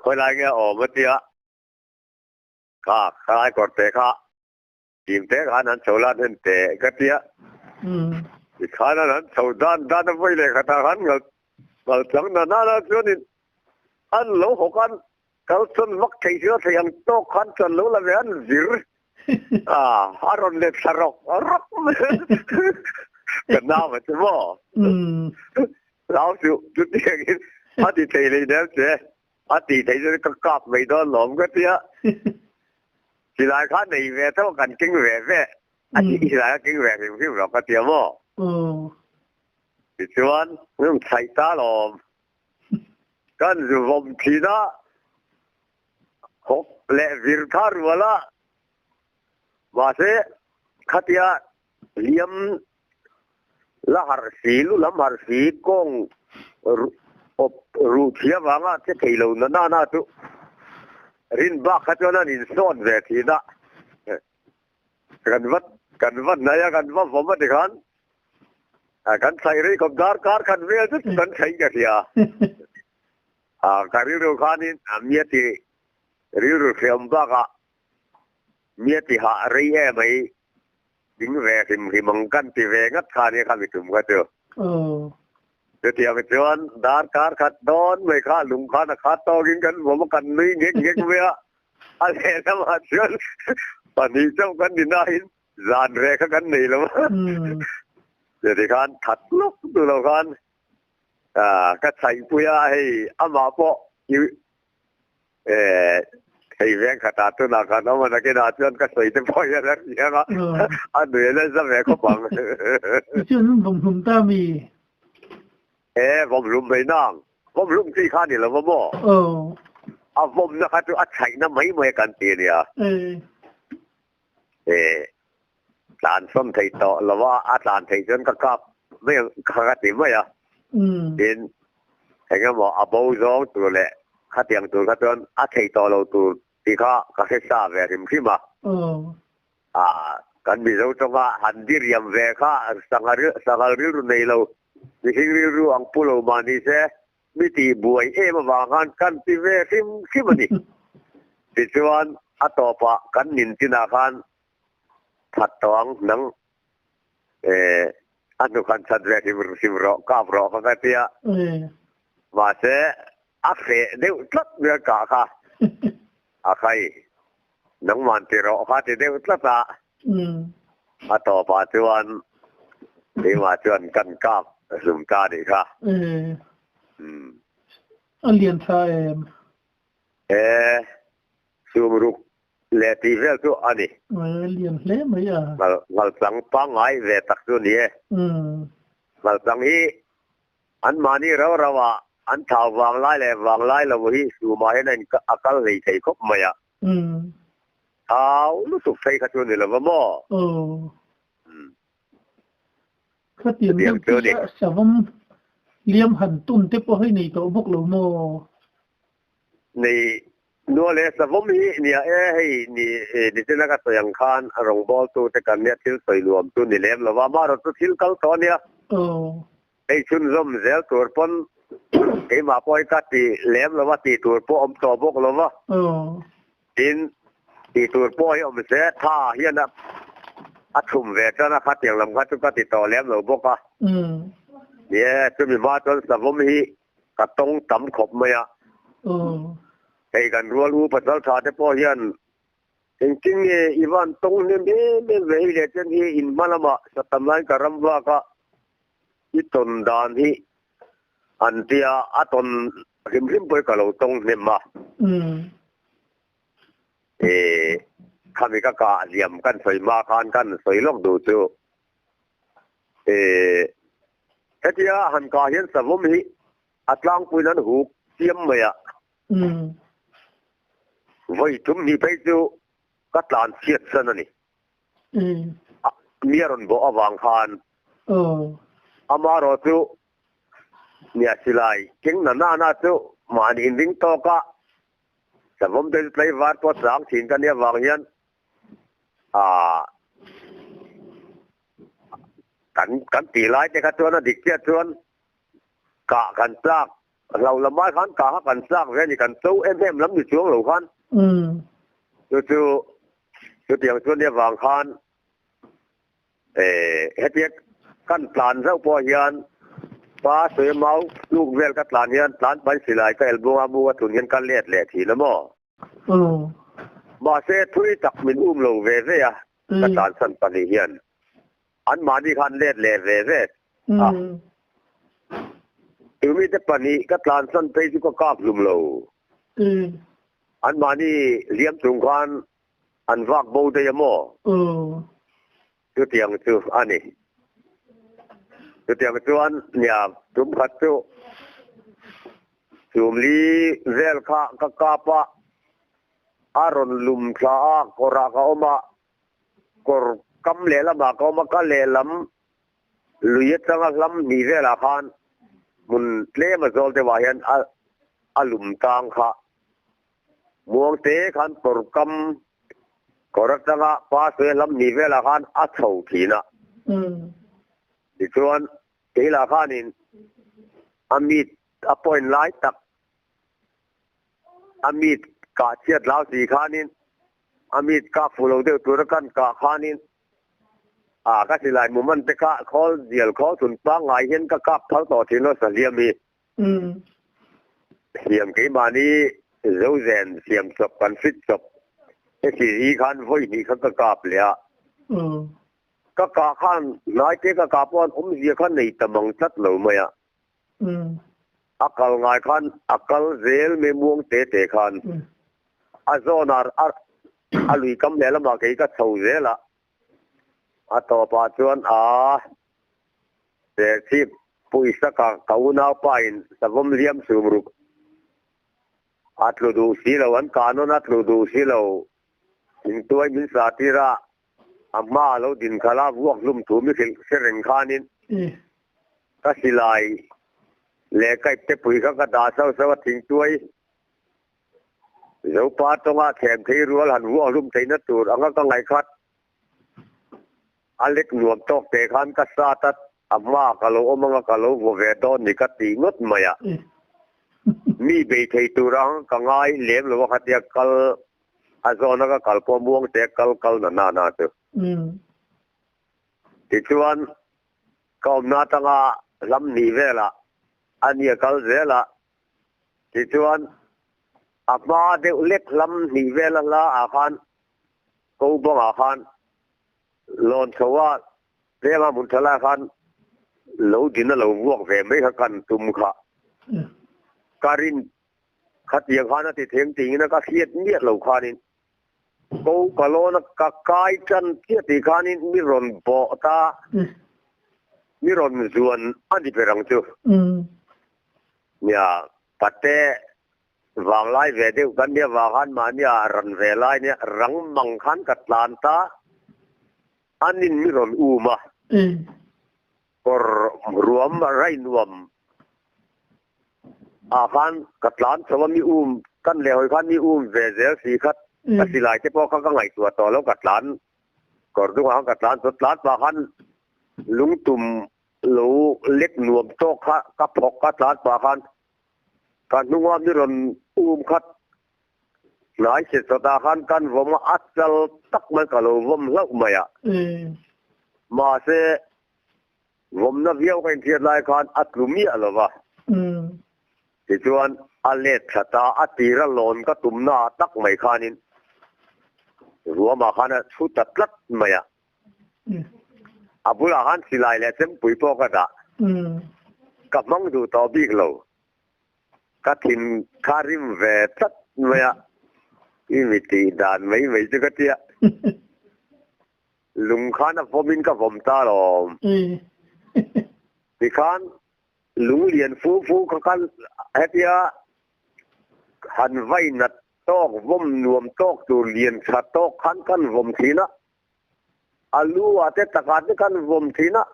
คนอะไรเงี้ยออกมาเตียข้าใครกดเตะข้าทีมเตะขานั้นโซลาเดินเตะก็เตียอีกขานั้นโซด้านไปเลยขาทหารเงาจังนั่นจนอันหลงหกันเขาจนวักใจเชื่อเสียงโตขันจนรู้ละเวียนซิรอารมณ์เล็กสรกรักกันน้ามันจะว่าเราจุดที่อย่างนี้อาทิตย์ที่เลยเนี่ยเจ้อาทิตย์ที่จะก็กลับไม่โดนหลงก็เตี้ยสิลายข้าในเวทเท่ากันกิ้งเวทอาทิตย์สิลายกิ้งเวทเป็นที่เราก็เตี้ยว่าที่ชวนเรื่องใส่ตาหลอมกันจะวมทีน่ะหกเละวิรคารัวละว่าเสขัดยาเลี้ยมละหารสีลุละหารสีกงรูเทียบว่างจะเที่ยวน่าตุรินบ้าขัดยานั่นอินส่วนเวทีน่ะกันวัดนายกันวัดผมมาดิกันกันใส่รีกับดาร์การกันเวลจุดกันใช้กันเสียการิโรคานินเมียที่ริโรเขียมบ้ากะเมียที่หาเรียไม่ ถึงแวริมริมังกันที่แวงัดคานี่ข้าไปถึงก็เจอเดี๋ยวไปจวนดาร์การขัดดอนไม่ข้าลุงข้านะข้าโตกินกันผมกันนี่เงี้ยเว้ยอะไรนะมาชวนตอนนี้เจ้ากันดินายจานแรกกันนี่แล้วเดี๋ยวที่การถัดลุกตัวเรากันก็ใส่ปุยให้อามาปออยู่ให้แวงขัดตัวนักน้องมันก็น่าชวนก็ใส่เต็มพอยแล้วเนี่ยก็อันเดียวเลยจะแวงก็ปังชวนผมหุ่มตามีผมลุมไปนั่งผมลุมที่ข้านี่แหละว่าบ่ผมนะครับตัวอัดไข่น้ำไม่เหมือนกันตีเนี่ยหลานส้มไทยต่อหรือว่าอาจารย์ไทยจนก็กลับไม่ข้าติไม่เห็นเห็นก็บอกอาบูร้องตัวแหละข้าเตียงตัวข้าตัวอาไทยต่อเราตัวที่ข้าเฮ็ดซาแวริมขึ้นมากันมีเราต้องว่าหันดิเรียมแวข้าสังหารรุ่นในเรามีสิ่งรู้อังพูโลมานี่เสมิติบวยมาวางกันที่เวริมขึ้นมานี่ติดชวนอัตปะกันนินตินาคารถัดตองนังอันนุกันชัดเวทีบริสิบรอกาบรอเขาเตียมาเสอักเสเดี๋ยวตัดเนื้อกาค่ะอาใครนังมันที่รอค่ะที่เดี๋ยวตัดละอัตปะชวนที่มาชวนกันกาบสุมตาดีค่ะอันเลียนชายสุมรุกเลติเวลตัวอันนี้เลียนเล่ไหมมาสังปังไอเวตักตัวนี้มาสังฮีอันมานี่เราว่าอันท่าวางไล่เลยวางไล่เราวิสูมาให้นั่นก็อักเลยใส่ครบไหมท้าวรู้สึกใส่ขัดตัวนี่แหละว่าม่ข้าเตียนเรื่องสาวมเลี้ยมหันตุนเทปให้ในตัวบุกหลวงโมในนัวเลสวมีเนี่ยให้นี่ดิฉันก็ตัวอย่างคานรองบอลตัวแต่กันเนี่ยที่ใส่รวมตัวนี่เล่มแล้วว่ามาเราตัวที่เขาตอนเนี่ยไอ้ชุนร่มเซลตัวปนไอ้มาปอยกัดตีเล่มแล้วว่าตีตัวปอมตัวบกแล้วว่าดินตีตัวปอยอมเสท่าเฮียนะอัดทุ่มเวทนะคัดอย่างลำคัดทุกติดต่อเล่มแล้วบกอ่ะเนี่ยจะมีมาตัวสวมีกระตงต่ำขบไหมอ่ะให้กันรู้ภาษาชาติพ่อเฮียนจริงๆอีวันตรงนี้ไม่เวทเลยจนที่อินมาละมาสตัมลันการัมว่าก็อีตนดานที่อันเดียอัตนริมไปกับเราตรงเนี่ยมาข้ามีก็กะเลี่ยมกันใส่มาคานกันใส่ลองดูตัวเฮียหันกาเห็นสวมีอัตลังปุยนั้นหูเทียมไหมอ่ะไว้ทุ่มนี่ไปจูกัตลานเสียดซะนั่นนี่มีรอนบ่อวางคานอามารอจูเนี่ยสิไลเก่งน่าจูมาดินวิ่งโตกะสวมเดินไปวาดพอสังถิ่นกันเนี่ยวางยันกันตีไล่แต่กันตัวนั้นดิเกียชวนกะกันซากเราละไม้ขันกะกันซากแค่นี้กันตู้ล้ำอยู่ช่วงหลูขันจู่เตียงชวนเนี่ยวางขันเฮ็ดเพียกันปลานเจ้าพ่อเฮียนป้าเสือเมาลูกเวลกันปลานเฮียนปลานไปสิไลก็เอลบัวถุนเฮียนกันเลียดแหล่ทีละม่บ่เสทุยตักมินอุ้มโลเวเวะกันปลานสันปนิเฮียนอันมาดีคันเลียดแหล่เวเวอยู่มีแต่ปนิกันปลานสันไปสุก็กาบลุมโลอันมานี่เลี้ยมตรงกันอันวักบูเดียโมจู่เตียงจู่อันนี้จู่เตียงจู่อันเนี่ยจุ่มขัดจู่จุ่มลีเวลข้ากาปะอารอนลุมคลากรากอมากรกำเลละมากอมากะเลลำลุยจังลำนี่เวลาคานมุนเลมาโซลเตวายันอลุมตังค่ะมวงเตขันกรกำกรจังป้าเสลำนี่เวลาคานอัดเท่าทีนะดิชวนเวลาคานินอามีดอปอยน์ไลท์ตักอามีดกาเชียดลาวสีขานินอามีดกาฟูโลเดอตัวกันกาขานิน ก็สิลายมุมันไปกะขอเดียวขอสุนปังไงเห็นก็กลับทั้งต่อที่โนสเลียมีเสียมกี่มานี้เจ้าแสนเสียมศพกันฟิตศพไอ้ที่อีคันไว้นี่เขาก็กลับเลยก็กะขันนายเจ้าก็กลับวันเสียขันในตะมังจัดเหล่าไหมอักลง่ายขันอักลเซลไม่ม่วงเตะขันอาโซนาร์อาลุยกำเนิดละมาเกี่ยก็เท่าเซละต่อปัจจุบันแต่ที่ผู้อิสระเขาหน้าไปสมมเรียมสูงรุกอัตโลดูสิเราวันการนั้นอัตโลดูสิเราถึงตัวมิสาธิระอามาเราดินขลาบวกลุ่มถูมิเสริงขานินก็สิลายเล็กไอ้เตปุยเขาก็ด่าเศร้าสวัสดิ์ถึงตัวเราปาตรงอาแขมที่รัวหันวัวลุ่มใจนัดตูดอังก็ไงคัดอเล็กหนวมตกเตะขันก็ซาตัดอาม่ากะโลอมังกะโลวัวเวดอนนี่ก็ตีงดมาอ่ะมีเบยที่ตุรังก็ง่ายเลี้ยงหรือว่าขัดยากลอาโซนก็กลปม่วงเตะกลนาตัวที่ชวนก็นาตั้งลำนีเวล่ะอันนี้กลเวล่ะที่ชวนอาม่าเด็กเล็กลำนีเวล่ะละอาคันกูบังอาคันลอนชาวเรียกว่ามุนทลาคันเราดินเราวัวเวไม่กันตุ่มขะการินขัดยังขันที่เทียงติงนะก็เครียดเนี่ยเราขันินกูกะโลนะก็กายจันเครียดที่ขันินมีรอนโบตามีรอนส่วนอันที่เป็นรังจูเนี่ยปัตเตวางไล่เวเดียวกันเนี่ยวางขันมาเนี่ยรันเวไลเนี่ยรังมังขันกัดลานตาอันนี้มีรอนอูมาก็รวมไรรวมอาคารกัดล้านสวามีอุ้มกันเหลวขันมีอุ้มเวเซลสีขัดกัดสิลายเฉพาะเขาก็ไงตัวต่อแล้วกัดล้านก่อนทุกครั้งกัดล้านสุดล้านบาขันลุงตุ่มลูเล็กหนวมโต๊ะขะกับพกกัดล้านบาขันการนุ่งว่ามีรอนอุ้มขัดหลายเศษสตาขันกันว่ามาอัดเจลตักมันก็เลยว่ามันเล่าไม่อะมาเสว่ามันเยี่ยวกันเทียนลายขันอัดลุมีอะไรวะที่ชวนอเลตชะตาอติระลอนก็ตุ่มหน้าตักไม่ขานินรัวมาขันชุดตัดลัดไม่อะอาบุลาขันสิลายแล้วเต็มปุ๋ยพอกระดากับมังดูต่อบิ๊กเราก็ทิ้งคาริมเวทัดไม่อะอีมิตีดานไม่จะก็เตี้ยลุงขันผมมินกับผมตาลอมที่ขันลุงเรียนฟูกันเฮียหันไว้นัดโต๊ะวมนวมโต๊ะตูเรียนชาโต๊ะขันกันวมทีนะอาลูอาเตตะการกันวมทีนะ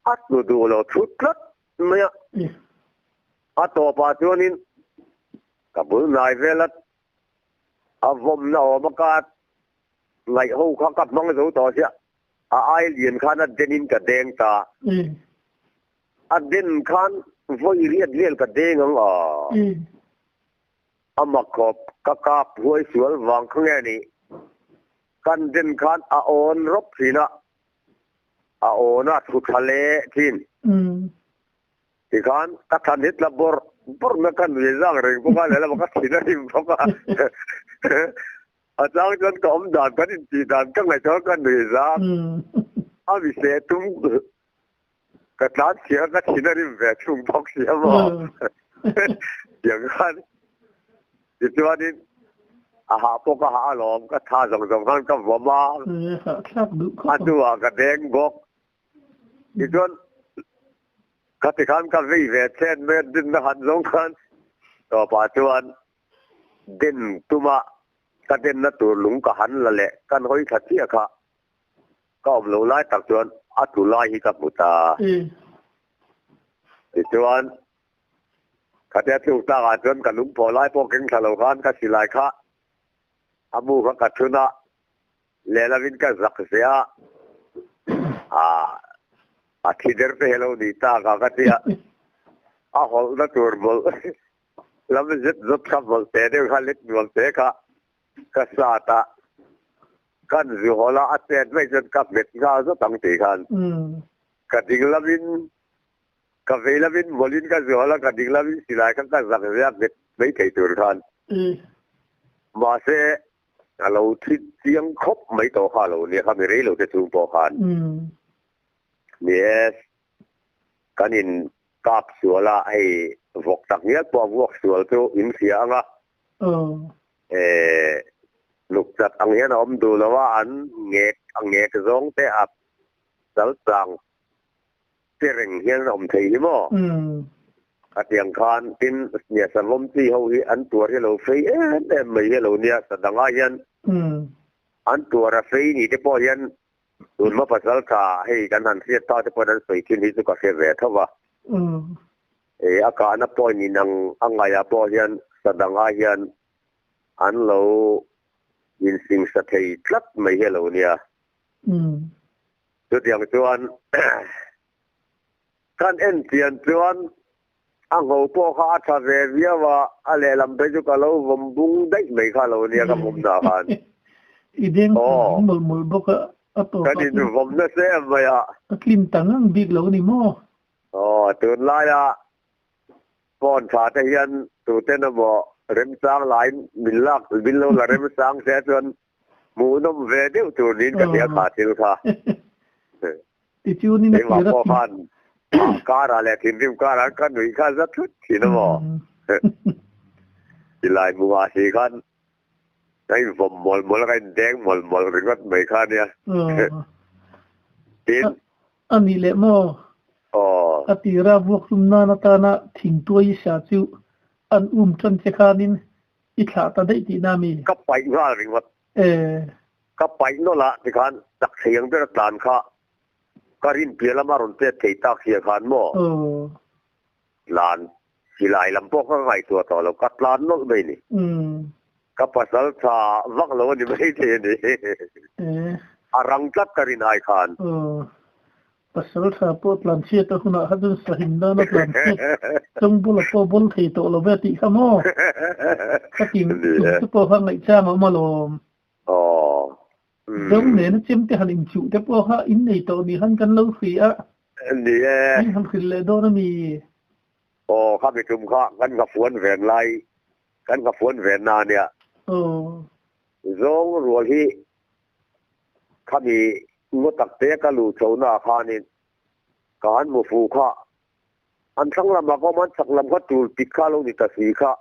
อัดดูเราชุดลัดไม่อะอัดตัวปัจจุบันนี้กับบุญนายเวลัดอาวมน่าอมกาดไงหูเขากับมังสูต่อเสียไอเรียนขันเดนินกับแดงตาอันเด่นขันวัยเรียนกับเด้งอ๋ออามาขอบกะกาบหวยสวนวางข้างนี้กันเด่นขันอาโอนรบสีนะอาโอนะสุดทะเลทิ้นที่ขันกัทันนิดละบอร์ไม่กันวิจังเรื่องพวกนั้นแล้วมันก็สีนั่นเองพวกนั้นอาจารย์จนก็อมด่านกันจีด่านก็ไม่ชอบกันวิจังอาวิเศษตุ้มกัดล้านเสียก็ที่นั่นนี่แบบชุ่มพอกเสียบ่อย่างนั้นจิตวันนี้อาหารพวกอาหารหลอมก็ท่าส่งขันก็ว่ามาอันตัวก็แดงบกจิตวันกัดขันก็วิ่งแบบเช่นเมื่อดินหันสงขันต่อปัจจุบันดินตุมาก็ดินนัตัวหลุงก็หันละแหละกันห้อยขัดเที่ยค่ะก็อมหลูไล่ตักจวนอัตุไลฮิกับมุตาที่ชวนขัดแย้งถูกตาจนกับลุงพอไล่พวกเก่งทะเลาะกันก็สิไลค่ะอามูเขากัดชนะเลลาวินก็สักเสียที่เดินไปเฮโลดีตาก็เสียหอลตัวบอลแล้วมันจะขับบอลเตะเดี๋ยวเขาเล็กบอลเตะก็ซาตา กันสิหัวละอัดเต็ดไม่จนกับเม็ดข้าวซะตั้งตีกันกัดดิงละวินกับเวลาวินบอลินกันสิหัวละกัดดิงละวินสิลายกันตั้งสักเรียบเม็ดไม่เคยตัวกันมาเสเราที่เสียงครบไม่ต่อข้าเราเนี่ยครับไม่เรื่อยเราจะถูกปอกันเนี่ยกันอินกับสัวละให้วกตักเนี้ยตัววกสัวตัวอินเสียงอ่ะลูกจัดอังเนี้ยนะผมดูแล้วว่าอันเงกอังเงกร้องแต่อับสัลตังเสียงเฮียนอมไทยมั้งอัดยังคานกินเนี่ยสลมที่เขาอันตัวที่เราฟรีแต่ไม่ให้เราเนี่ยแสดงว่ายันอันตัวเราฟรีนี่ที่พอยันตุนมาปัสสาวะให้กันหันเสียต่อที่พอนั้นใส่ขึ้นที่สุดก็เสียเวทว่าอาการนับปอยนี่นังอังไงพอยันแสดงว่ายันอันเรายินสิ่งสะเทือนทัดไม่ให้เราเนี่ยจุดอย่างส่วนการเอ็นเตียนส่วนอังหัวพวกเขาทำเรื่องว่าอะไรลำไปจุกเราวงบุ้งได้ไม่ข้าเราเนี่ยกับผมด่ากันอีเด้งมุลบอกว่าตัวกันนี่ผมน่าเสียไหมอ่ะกลิ่นต่างบิ๊กเรานี่มั้งตื่นไล่อ่ะป้อนชาติยันตัวเต้นบ่เริ่มสร้างหลายบินโลละเริ่มสร้างเสียจนหมูน้ำเวเดียวตัวนี้ก็เสียขาดทิลค่ะที่จูนี่นะคือรับการอะไรที่ริมการกันหนุ่ยข้าจะทุกทีนะบ่ที่ลายมัวสีกันไอ้ผมมอลกันแดงมอลหรือว่าไม่ข้าเนี่ยทีอันนี้แหละมั้งอติราบวกซุมนานาตานะทิ้งตัวยิ่งชาจิวอันจนเจ้านินอิจฉาตาได้ที่นามีก็ไปง่ายริงวัดก็ไปโน่นละที่ขันตักเสียงเป็นตานข้าก็รินเปลี่ยนละมารุนเตะเตะตาเสียขันมั่วลานสิลายลำพวกก็ไงตัวต่อเรากัดลานโน่นไปนี่ก็ภาษาชาวักเรานี่ไม่เท่นี่อารังจัดกรินไอขันภาษาชาพูดลานเชียตหุ่นหัดสหินดานักลานเชียจงบุลปบุลที่โตเราเวทีขโมยก็จริงทุกพวกข้างในจ้ามาลมจงเนี่ยนะจิมที่หันอินจูแต่พวกข้าอินในตัวนี้หันกันเล่าเสียนี่หันขึ้นเลยโดนมีข้าไปจุ่มข้ากันกับฝนแหวนไล่กันกับฝนแหวนนาเนี่ยจงรัวที่ข้ามีงดตักเตะกันลูกโจนาคานินการมุฟูข้าอันทั้งลำบากก็มันสักลำก็จูปิดข้าลงนิตาสีข้า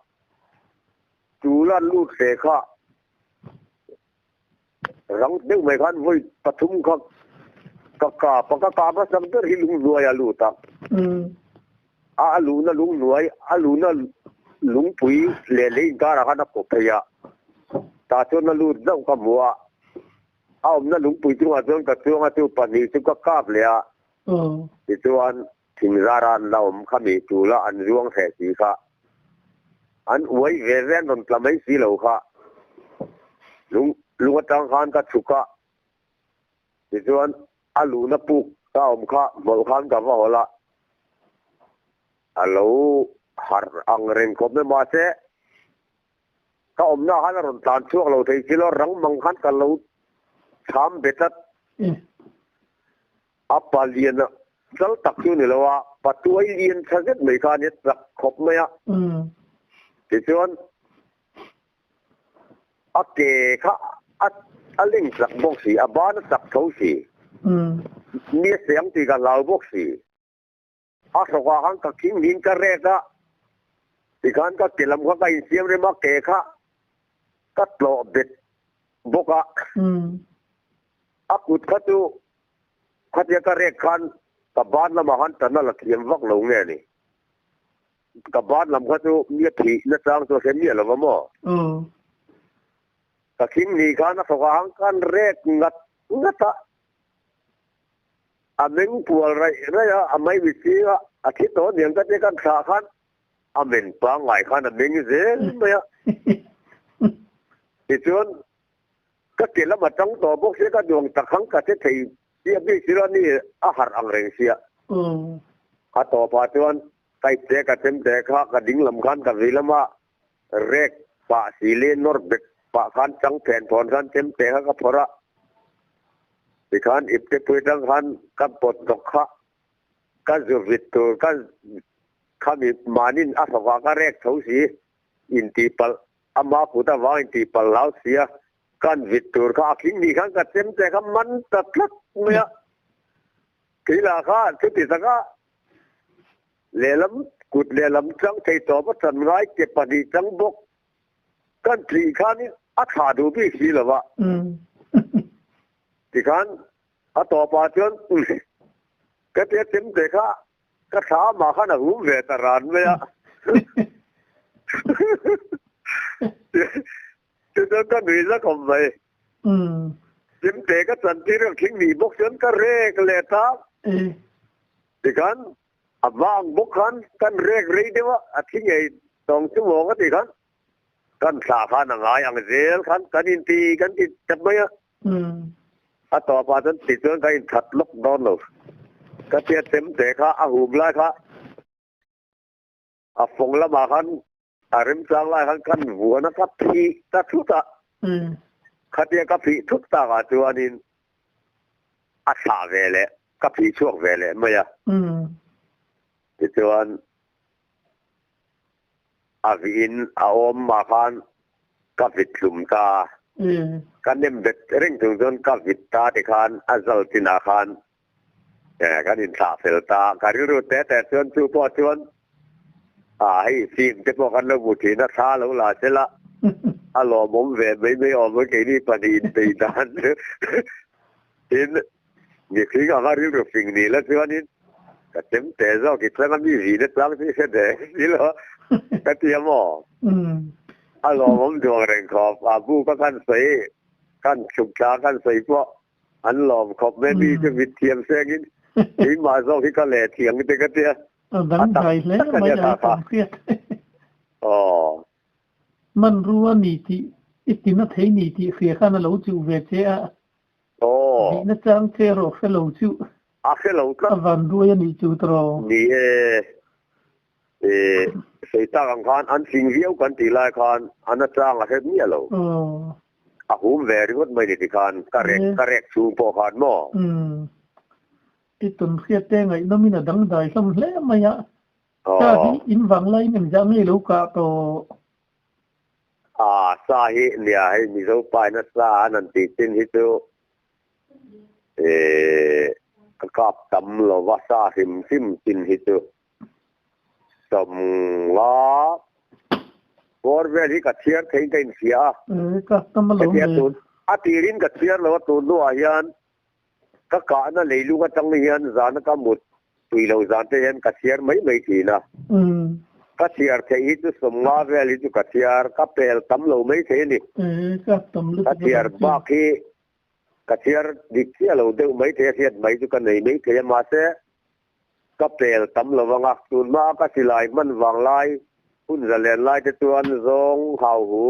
จูลันลูกเสข้ารังเด็กไม่ขันวุ้ยปฐุมข้ากาปากามาสังเตอร์ฮิลุงหน่วยอาลูตักอาลูน่ะลุงหน่วยอาลูน่ะลุงปุยเล่นการะกันนับปกยาตาชนน่ะลูดเจ้ากับวัวเอานั่นลุงปุยจังหวัดเมืองกับจังหวัดอุปนิสุกกาบเลยอ่ะที่ตัวอันทิ้งร้านเราขมิจูละอันร่วงแห่สีค่ะอันอวยเวรนนปลาไม่สีเหล่าค่ะลุงจังคานกับชุกะที่ตัวอันอาลูนับปุกก้าวค่ะหมดคันกับว่าละอาลูหาอังเริงคบไม่มาเสะก็อมหน้าขันรอนตานช่วงเราที่กิโลรังมังคันกันเราชามเบ็ดอัปปาเลียนสัลตักอยู่นี่แล้วว่าปัตตัวเลียนสักไม่ขานี่สักขบไหมอ่ะที่ส่วนอักเกะข้าอันลิงสักบอกสีอับบานสักเขาสีมีเสียงที่กันเราบอกสีอักษรหังกับคิงลินกระเรกะที่กันก็เกลัมก็ไก่เสียงเรื่องมาเกะข้าก็โลเบ็ดบอกอ่ะอักุดขัดูขัดยากระเรกขันกับบ้านละมาหันแต่นั่นละเทียมวักหลงเนี่ยนี่กับบ้านลำขัดูมีผีนักสร้างตัวเสียมีอะไรบ้างมั้งกับคิงนี่ขันนักสว่างกันเรกงัดอะอเมงปัวอะไรอะอไม่วิจิอะอาทิตย์โตเนี่ยก็จะกันขาขันอเมนปังไหลขันอเมงเสียไหมอะที่ส่วนก็เกี่ยวแล้วมาจังตัวพวกเสียก็ดวงตะขังก็จะถีเสียบี้สิรานี่อาหารอังเริงเสียข้าต่อพาจวนไก่เตะกับเต็มเตะข้ากับดิ้งลำคันกับวิลมาเรกปะสีเลนนอร์เบกปะคันจังแผ่นผ่อนคันเต็มเตะข้ากับพระ ที่ขันอิบเตปุยดังขันกับปดดอกขะกันจูวิตตัวกันข้ามีมานินอาสวะกันแรกเท่าสีอินทีปัลอามาพุทธวาอินทีปัลลาวเสียกันวิตตัวข้าคิงนี่ขันกัดเต็มแต่ขันมันตัดลักเมียกีฬาข้าชุดที่สักเลลัมกุดเลลัมจังไทยตัวพัฒนไรเก็บปฏิจังบกกันทรีขันนี่อาขาดูพี่สีละวะที่ขันอาต่อปาจนก็เต็มแต่ข้าก็ถามมาขนาดหูเวตรานไหมอ่ะจะเดินก็หนีแล้วก็ไม่เต็มแต่ก็สันติเรื่องทิ้งหนีบกจนก็เร่กเลยท้าที่กันว่างบกขันกันเร่รีเดียวอ่ะทิ้งไอ้2 ชั่วโมงก็ที่กันกันสาขาหนังอย่างเดียวกันกันอินทีกันอินจับไหมอ่ะต่อไปจนติดจนกันถัดล็อกดาวน์เลยก็เต็มแต่ข้าอาหูบไล่ข้าฟงละมาขันริมจังไล่ขันกันหัวนะครับพี่ตาทุตะขัดเดียกับพี่ทุตะกับตัวนี้อาสาเวลกับพี่ช่วงเวลไม่อะที่ตัวอาวินอาอมมาขันกับวิตลุมตากันเนมเด็ดเร่งถึงจนกับวิตตาที่ขันอาซัลตินาขันกันอินสาเฟลตาการรู้แต่ชวนชูพอชวนให้ฟิล์มจะบอกกันแล้วบุตรีนักท้าแล้วล่ะใช่ละอารมณ์ผมไม่ออกเมื่อกี้นี่ปฏิทินดันเห็นนี่คือการรู้ฟิงนี่แล้วชวนนี้ก็เต็มแต่เราคิดว่ามันมีวีนักตั้งที่เสด็จนี่เหรอก็เตรียมอ่ะอารมณ์ผมดวงแรงขอบผู้ก็ขั้นใส่ขั้นฉุกชาขั้นใส่เพราะอันหลอมขอบไม่มีจะวิเทียมเสียงินที่มาส่งที่ก็แหล่เถียงกันก็เตี้ยดังใจแล้วไม่ได้ความเครียดมันรู้ว่านี่ที่อิตินัทเฮนี่ที่เสียข้านั่นเราจูเวเจ้านี่นั่นจังเจรอกเราจูเสียเราก็วันด้วยนี่จูตรอนี่ใส่ตากังคันอันสิ่งเดียวกันตีลายคันอันนั้นจังอะไรเนี่ยเราหูเวริวัดไม่ได้ที่คันกระเรกชูปอคันมั่วที่ตุนเครียดแต่ไงน้องมีน่ะดังใจสำเร็จไหมอ่ะถ้าที่อินวังไรมันจะไม่รู้กับตัวสาเหตุเนี่ยให้มีเราไปนัดสานันติจินฮิตุกับตำหลวงสาหิมซิมจินฮิตุสมล้อวอร์เวลี่กับเชียร์ทิ้งกันเสียกับตำหลวงเลยตีรินกับเชียร์เราตัวนู้นยันก็การนั่นเลยลูกก็ตั้งเฮียนจานก็หมดปีเราจานเทียนกัเชียร์ไม่ทีนะกัเชียร์เที่ยวสมงาเวลิจุกัเชียร์กับเปลตั้มเราไม่ทีนี่กัเชียร์บ้าขี้กัเชียร์ดิเชียร์เราเดิมไม่ทีเชียร์ไม่จุกันไหนไม่ทีมาเสกับเปลตั้มเราวังอักตุนมากัสิไลมันวังไลคุณจะเล่นไลจะตัวนซงข่าวหู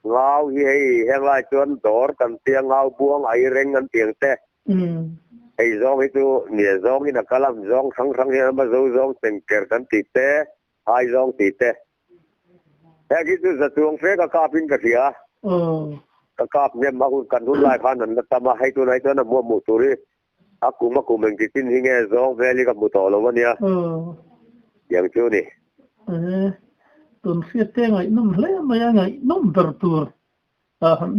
เงาเฮียแห่งไลจนโดดกันเตียงเงาบวงไอเร่งกันเตียงเตะไอ้ซองituเนี่ยซองนี่นักลัมซองสังเนี่ยมาซองเป็นเกิดกันติดเตะไอซองติดเตะแต่ที่ตัวสตูงเฟก็กาบินกันเสียก็กาบเนี่ยมาคุยกันทุนไล่พันนั้นแต่มาให้ตัวไหนตัวนั้นมัวมุตุรีakuมึงติดที่นี่ไงซองเฟลี่กับมุตอแล้ววันเนี้ยอย่างชูนี่ตุนเสียแต่ไงนุ่มเล่ไม่ยังไงนุ่มเปิดตัว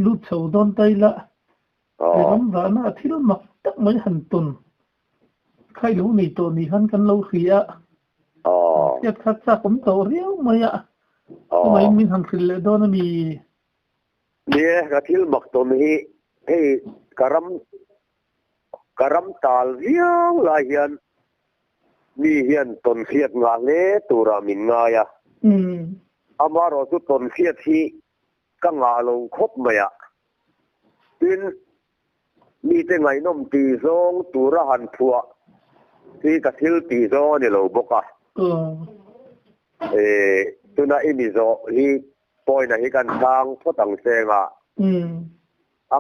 ลุดเสาโดนไตละแต่วันนั้นที่เรามักตักไม่หันตุนใครรู้นี่ตัวนี้หันกันเราเสียเสียทัดสักผมตัวเรียวไม่อะไม่มีหันสิเลยโดนมีเนี่ยกที่เรามักตัวนี้ให้กระรำตาเรียวลายเฮียนมีเฮียนต้นเสียดงาเล่ตัวรามินงายะอามาเราสุดต้นเสียดที่ก็งาลงครบไหมอะมีแต่ไงน้มตีซองตัวระหันพัวที่กระทิลตีซองนี่เราบอกอ่ะตัวนั้นมีซอที่ปล่อยในกันทางพอตั้งเสงอ่ะ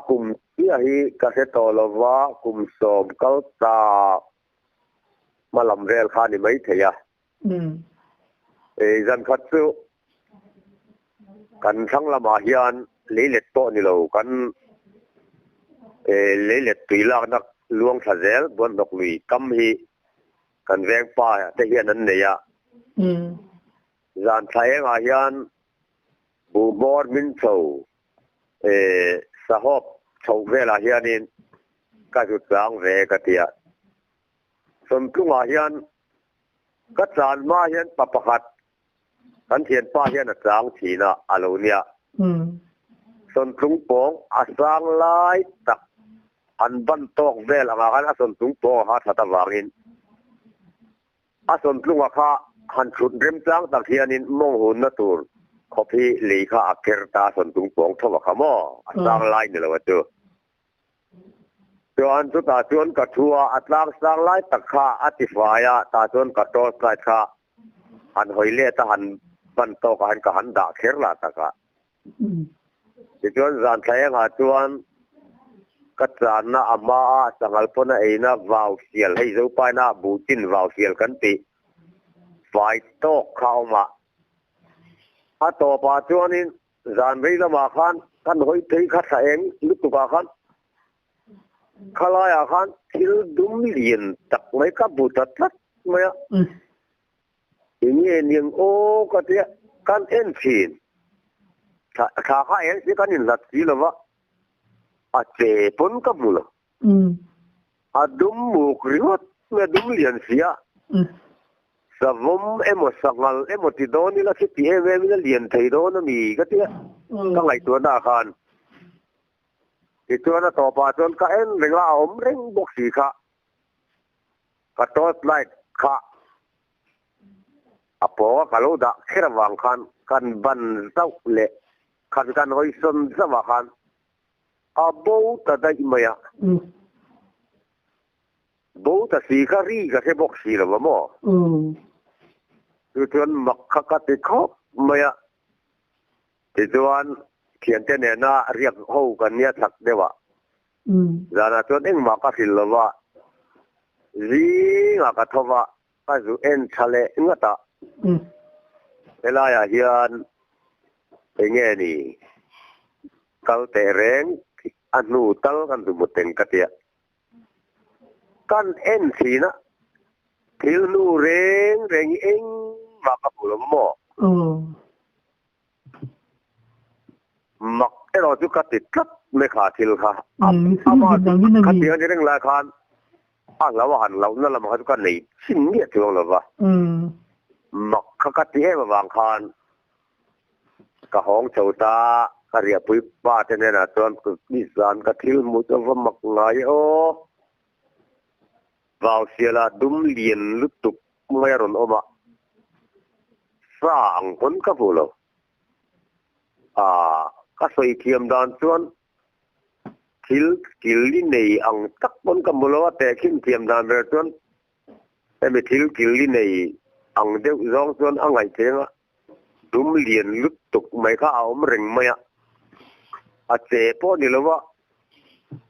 กุมที่กระเสตอลว่ากุมสมกัลตามาลำเรลคานี่ไม่เทียจันคัดซูกันทั้งละมาเฮียนลีเล็ดโตนี่เรากัน เลยเล็ดตุยลากนักลวงทะเซลบนดอกลุยกำฮีกันแวงป้าแต่เฮียนั้นเนี่ยจานไทยอาเฮียนบูบอร์มินโซสหอบชาวเวลาเฮียนินก็จุดสร้างเวกเตียส่วนทุ่งอาเฮียนก็จานมาเฮียนปะปะขัดกันเทียนป้าเฮียนจางทีนะอาลูเนียส่วนทุ่งปองอาสางลายตักอันบันตอกเวลากันส่วนทุ่งปองหาทัตวางินส่วนทุ่งว่าข้าหันชุดเริ่มจางตักเฮียนินมองหุ่นนัตูร์ขอพี่ลีข้าอักเกรตาส่วนทุ่งปองทว่าขโมอาสางลายนี่แหละว่าเจอจวนสุดตาจวนกระทัวอัตลางสร้างไล่ตะขาอติฟายาตาจวนกระโดดไล่ขาหันหอยเล่ตะหันบันโตกหันกหันด่าเขรลาตะขาจวนจานใช้งาจวนกัจจานะอามาสังกัลปนะเอนะวาวเสียลให้รูปายนะบูจินวาวเสียลกันติไฟโตเข้ามาต่อปาจวนนี้จานไม่ละมาขันกันหอยตีขัดเองลุกตุกาขันขลายอาคารที่ดูมิเลียนตักไม่กับบุตรทัดไหมอ่ะอย่างนี้ยังโอ้ก็เดียกันเอ็นฟีนถ้าข้าเอ็นสิกันอินลัดสิละวะเจ็บปนกับมุลดุมมุกริวต์เมื่อดุมเลียนเสียสวมสังกัลติโดนี่ละคิดที่เวมิลเลียนไทยโดนมีก็เดียก็ไงตัวนาคารตัวนั้นต่อไปจนก็เอ็นเรื่องละเร่งบกสีค่ะก็โต๊ะไล่ค่ะพอก็รู้ดักแค่วางคันกันบันเต้าเละคันกันหอยสนสวะคันบูตได้ไหมอ่ะบูตสีก็รีก็แค่บกสีแล้วมั้งคือจนมักขัดติดครบไหมอ่ะที่จวนเขียนแต่เนี่ยนะเรียกเขากันเนี่ยทักเดียวจานาจนเองมาก็สิลว่าจีงากทว่าก็จะเอ็นทะเลงตาเวลาอย่างเฮียนเป็นไงนี่เขาแต่แรงอนุตัลกันสมุดเต็งกะเตียกันเอ็นสีนะทิลนูเรงเองมากับบุลมอมักเราจุกติดทัดไม่ขาดทิลค่ะอามาขัดเดียวในเรื่องรายการเราว่าหันเรานั่นเรามาจุกันในสิ่งนี้ช่วงเราว่ามักขัดเดียวบางคานกระหองเฉาตากระเรียบปุยป้าเท่านั้นนะตอนก็นิสานกระทิลมุดว่ามักไงโอ้วาวเสียละดุมเลียนลุกตุกไม่รอนออกมาสร้างคนกับพวกเราก็สวยเทียมดานส่วนทิลกิลลินีอังตักบนกับมูลว่าแต่ขึ้นเทียมดานเรือส่วนแต่ไม่ทิลกิลลินีอังเดียวร้องส่วนอังไงเจ้าดุมเลียนลุกตุกไม่ข้าเอามเร่งไม่เจ็บปวดนี่แล้วว่า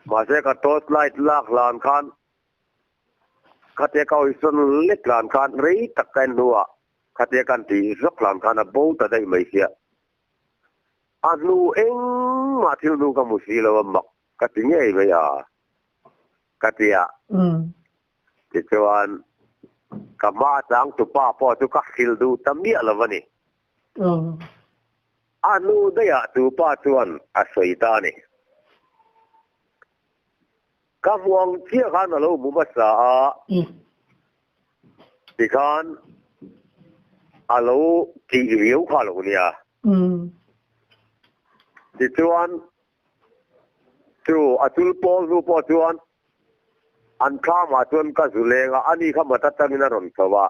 มาเสกตัวสไลด์ลากลานคันขัดเยาอิสนเล็กลานคันรีตักกันหัวขัดเยกันที่รักลานคันบูตได้ไม่เสียนูเองมาที่นูกับมุสีแล้วมักกัดยังไงไม่กัดยาที่ชวนกับมาจังตุป้าพ่อตุกักคิลดูตั้มเดียแล้ววันนี้นูได้ตุป้าชวนสวยตานี่กับวงเที่ยกันแล้วมุบัสสาที่กันเราที่เรียวข้าลูกเนี่ยที่ชวนจุลปอรูปชวนอันข้ามาชวนก็สุเลงอันนี้ข้ามาตัดตั้งนรนสวะ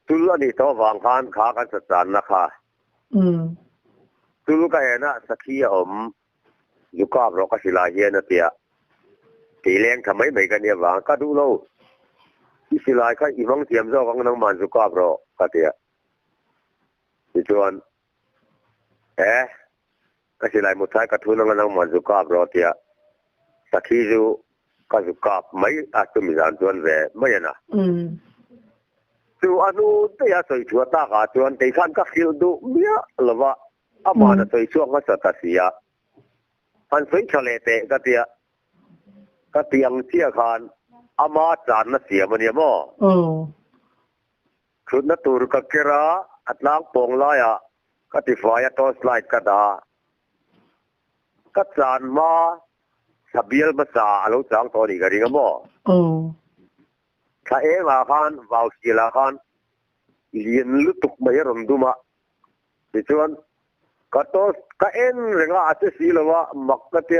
จุลอันนี้ตัววางคันขากันสัจจานนะคะจุลก็เห็นนะสักทีอยู่กับเราก็สิลาเฮียนะเตียตีแรงทำไมไม่กันเนี่ยวางก็ดูเราที่สิลาก็อีมังเทียมเจ้าของน้องมันอยู่กับเราก็เตียที่ชวนก็สิลายมุทัยกระทุนน้องมันอยู่กับเราเตียสักทีอยู่ก็อยู่กับไม่อาจจะมีการชวนแหวไม่นะอนุเดียสวยชัวตากาชวนแต่ขันก็คิดดูเมียหรือว่าอามานะสวยช่วงก็สตัดเสีย อันสวยทะเลเตะกะเตียงเสียคานอามาจานน่ะเสียมันเนี่ยบ่คุณนัตูรุกะเกระอัดล้างปองลายอะกะติฟายตอสไลด์กะดากะจานมาสะเบียลมาซาอโลจังตอนี่กะริงะบ่ถ้าเองอาคานวาวสิลาคานเลียนลุตุกไม่รำดูมาดิจวนกะโตสกะเอ็นเรงอาเตสีลวะมักกะเต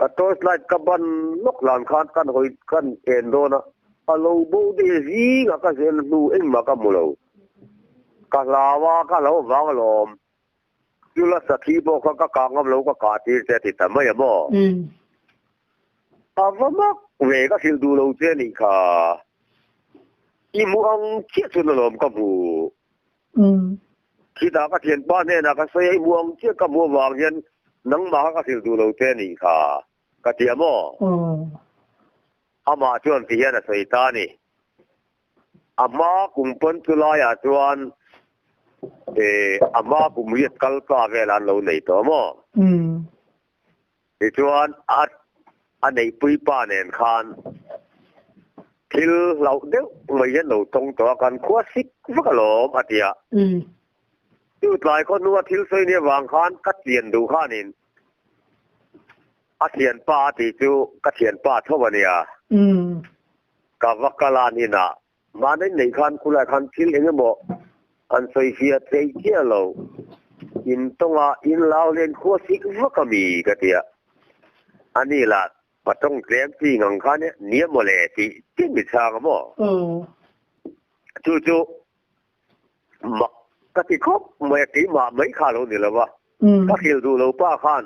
กะโตสไลด์กะบันนกลานคานกันหอยกันเอ็นโดนะอโลบูดีซีกะเซนดูเอ็งมากะมุโลกะลาวากะโลวางลอมยุลสักทีโบกะกางกับโลกะกาตีเตติตะมะยะบ่อาวะมักเวกะสิลดูโลเจนี่ค่ะอีมูอังเจี๊ยสุนลอมกะบูที่ตากะเทียนป้าเนี่ยนะกะเซอีมูอังเจี๊ยกะมูวางเย็นนังมากะสิลดูโลเจนี่ค่ะกะเตียมออามาจวนที่นะไซตานี่อามากุมปันตุลายาจวนอามากุมเรียกกัลกาเวลันโลในตัวมอที่จวนอันไหนปุยป้าเนี่ยคานทิลเราเดี๋ยวไม่ยันเราตรงตัวกันขวาสิกฟักหลอมอาเดียที่หลายคนนึกว่าทิลซอยเนี่ยวางคานกัดเตียนดูข้านินอาเทียนป้าที่จูกัดเทียนป้าเท่าวันเนี่ยกับวักกาลานี่นะมาในคันคุลาคันทิลเองบอกอันใส่เสียใจเที่ยวเราอินต้องว่าอินลาวเล่นขวาสิกฟักมีกะเดียอันนี้ล่ะมาต้องเตรียมที่งังคันเนี่ยโมเลที่ที่มิชากันบ่จู่ๆมักกะติคบไม่กี่มาไม่ขาลงนี่แหละวะก็คิดดูเราป้าคัน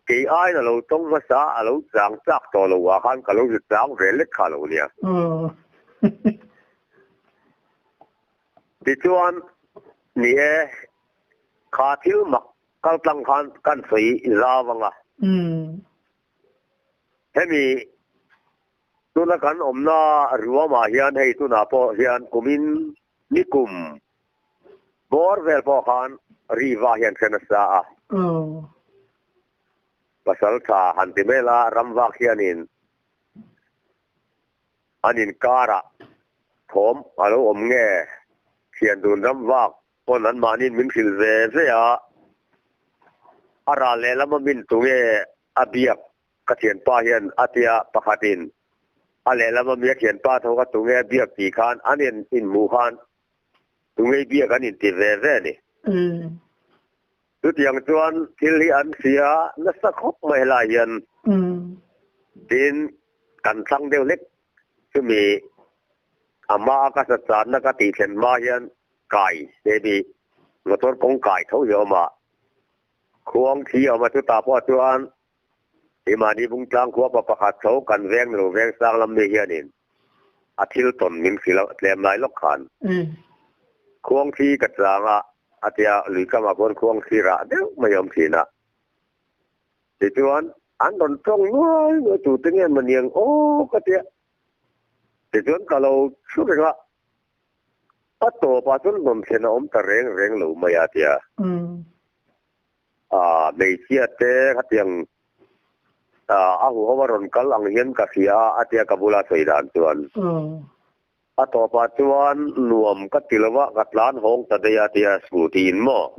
กี่ไอ้น่ะเราต้องมาซาเราจางจักตัวเราว่าคันก็เราจะจางเรล็กขาลงเนี่ยที่ชวนนี่ขาทิลมักกัลตังคันกันสีลาวังอ่ะเฮ้มีตัวนักการอมนารัวมาเฮียนให้ตัวนาพอเฮียนกุมินนิกุมบอร์เวลพอคันรีวาเฮียนเซนสาปัสสาวะหันติเมลารำวาเฮียนินอันนินการะผมอารมณ์อมเงเฮียนดูนรำวากคนนั้นมานินมินฟิลเซเซียอาราเลลมามินตุเงอเบียกกะเทียนป้าเฮียนอาเตียปะขัดินอะไรแล้วมันมีเขียนป้าเท่ากับตรงเงี้ยเบียกตีคานอันนี้อินหมู่คานตรงเงี้ยเบียกอันนี้ตีเวเรนี่ทุกอย่างจวนที่เลียนเสียนักสักคบไม่ลายเย็นดินกันทั้งเดียวเล็กจะมีอามาอากาศจารย์นักตีเขียนมาเย็นไก่เดบีมาต้นกงไก่เท่าเยอะมาควงที่เอามาทุตาพ่อจวนที่มาดีบุงกลางขัวประคัดเท่ากันแวงหรือแวงสร้างลำเนียนินอาทิตย์ตนมินสิละเตรียมลายล็อกขันควงที่กระจางอาเทียหรือกรรมกรควงที่ระเดียวไม่ยอมสีนะที่จวนอันตนตรงน้อยเมื่อจู่ตึงเงี้ยมันยังโอ้กระเทียที่จวนก็เราชุดเลยว่าตัวปัจจุบันเสนาอมตะเร่งหรือไม่อาเทียไม่เชื่อเต้ขัดยังaku kawaron kal ang hian ka sia atia kabula saidan chuan ato pa chuan nuam ka tilwa ka tlan hong ta dei atia skutin mo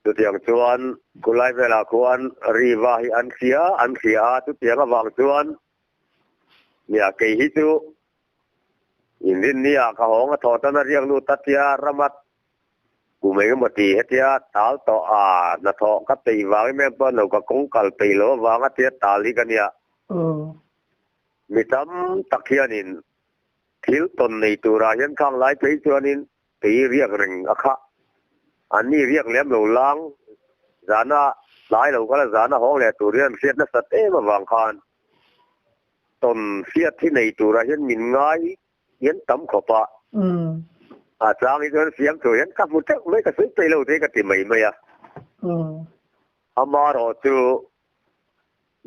tu tiang chuan kulai vela kuan riwa hi an sia tu tiang awang chuan nia ke hi chu indin nia ka hong tho ta na riang lu tatia ramatกูไม่ก็มาตีให้เทียตาต่อนาทอก็ตีวางไม่ป้อนเราก็คงกัลตีโลวางเทียตาลีกันเนี่ยมีทำตะเคียนินทิลตนในตัวรายันข้างไล่ไปตัวนินตีเรียกเริงอะค่ะอันนี้เรียกเลี้ยมเหลาล้างจานะหลายเหลาก็แล้วจานะห้องแหล่ตัวเรียนเสียดนักสัตย์มาวางคานตนเสียดที่ในตัวรายันมินง่ายยันตั้มขบะจางอีกเสียงตัวยันกับมุดไม่กระสุนไปเราเทกติไม่อะอามารอจู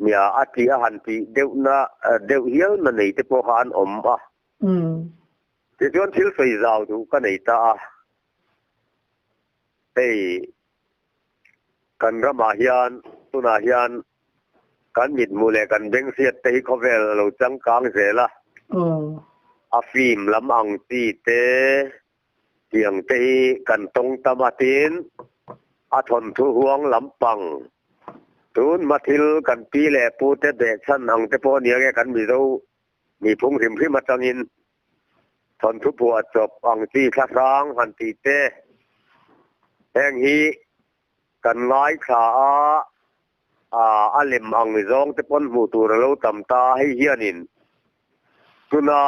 เนี่ยอาทิตย์หันทีเดี๋ยวเหี้ยมันในที่พวกหันที่จวนทิลไฟเจ้าดูกันในตา กันระมาเฮียนตุนาเฮียนกันมิดมูเลกันเบงเสียเตฮิคอเวลเราจังกางเสละอาฟิมลำอังตีเตเตียงเตฮิกันตรงตะมาตินอาทนทุห่วงลำปังตูนมาทิลกันปีแหล่ปูเตเดชันอังเตโปเนียแกกันมีเรามีพุงริมพิมาจังอินทนทุบัวจบอังตีคลาร้างหันตีเตแห่งฮีกันไล่ขาอาเลมอังมิซองเตปนหูตูระเราตำตาให้เฮียนินตุนา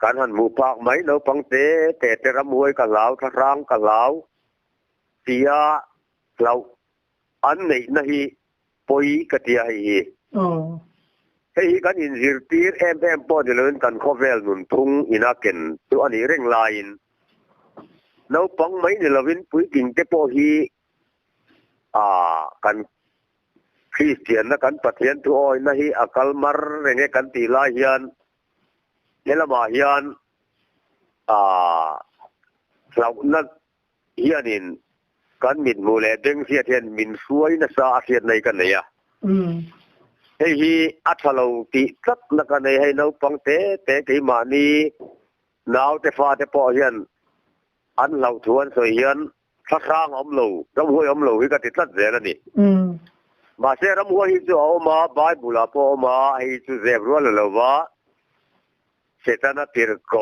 การหันหมู่ปากไหมเราปังเตแต่รำมวยกันเหลาคลาร้างกันเหลาเสียเราอันไหนนะฮีปอยกติยาฮีเฮ้ยกันอินซิร์ตีร์ปอดเลินกันข้อเวลนุนทุ่งอินาเกนตัวอันนี้เร่งลายเราปังไหมเนี่ยเราวินปุยกิ่งเตปอฮีกันคริสเตียนนะกันปะเทียนตัวอ้อยนะฮีอักลมารเรงกันตีลายเฮียนเฮลมาเฮียนเรานั่นเฮียนินกันมิดมูเลเด้งเสียเทียนมินสวยนะซาเสียในกันเนี่ยเฮ้ยอัฐเราตีสักนักกันในให้เราปังเตะกี่มานีนาวเตฟ้าเตปอเฮียนอันเราทวนสวยเฮียนสักครั้งอมโลรำหัวอมโลฮิกติดตัดเจแล้วนี่มาเสรำหัวฮิจูเอามาบายบุลาปอมาฮิจูเจ็บรัวเลยแล้วว่าเสตนาติร์โก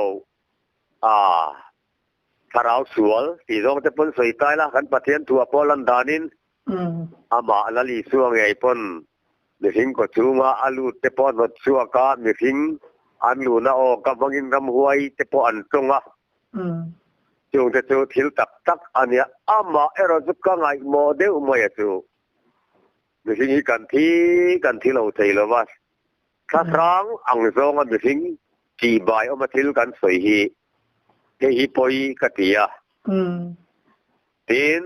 ถ้าเราสวนที่ตรงจะพ้นสวยตายละกันปะเทียนทัวปอลันดานินมาลลีสวงไงพ้นมีหิงก็ชูงาอาลูเตปอนวัดชัวกามีหิงอันลูน่าออกกับวังอินรำหัวเตปอนตรงจงจะจูทิลตักอันเนี้ยมาเราจะก็ไงโมเดลมาอย่างจูมีหิงกันที่เราเทลว่าถ้าครั้งอังซองมีหิงจีบายเอามาทิลกันสวยฮีปอยกติยาทีน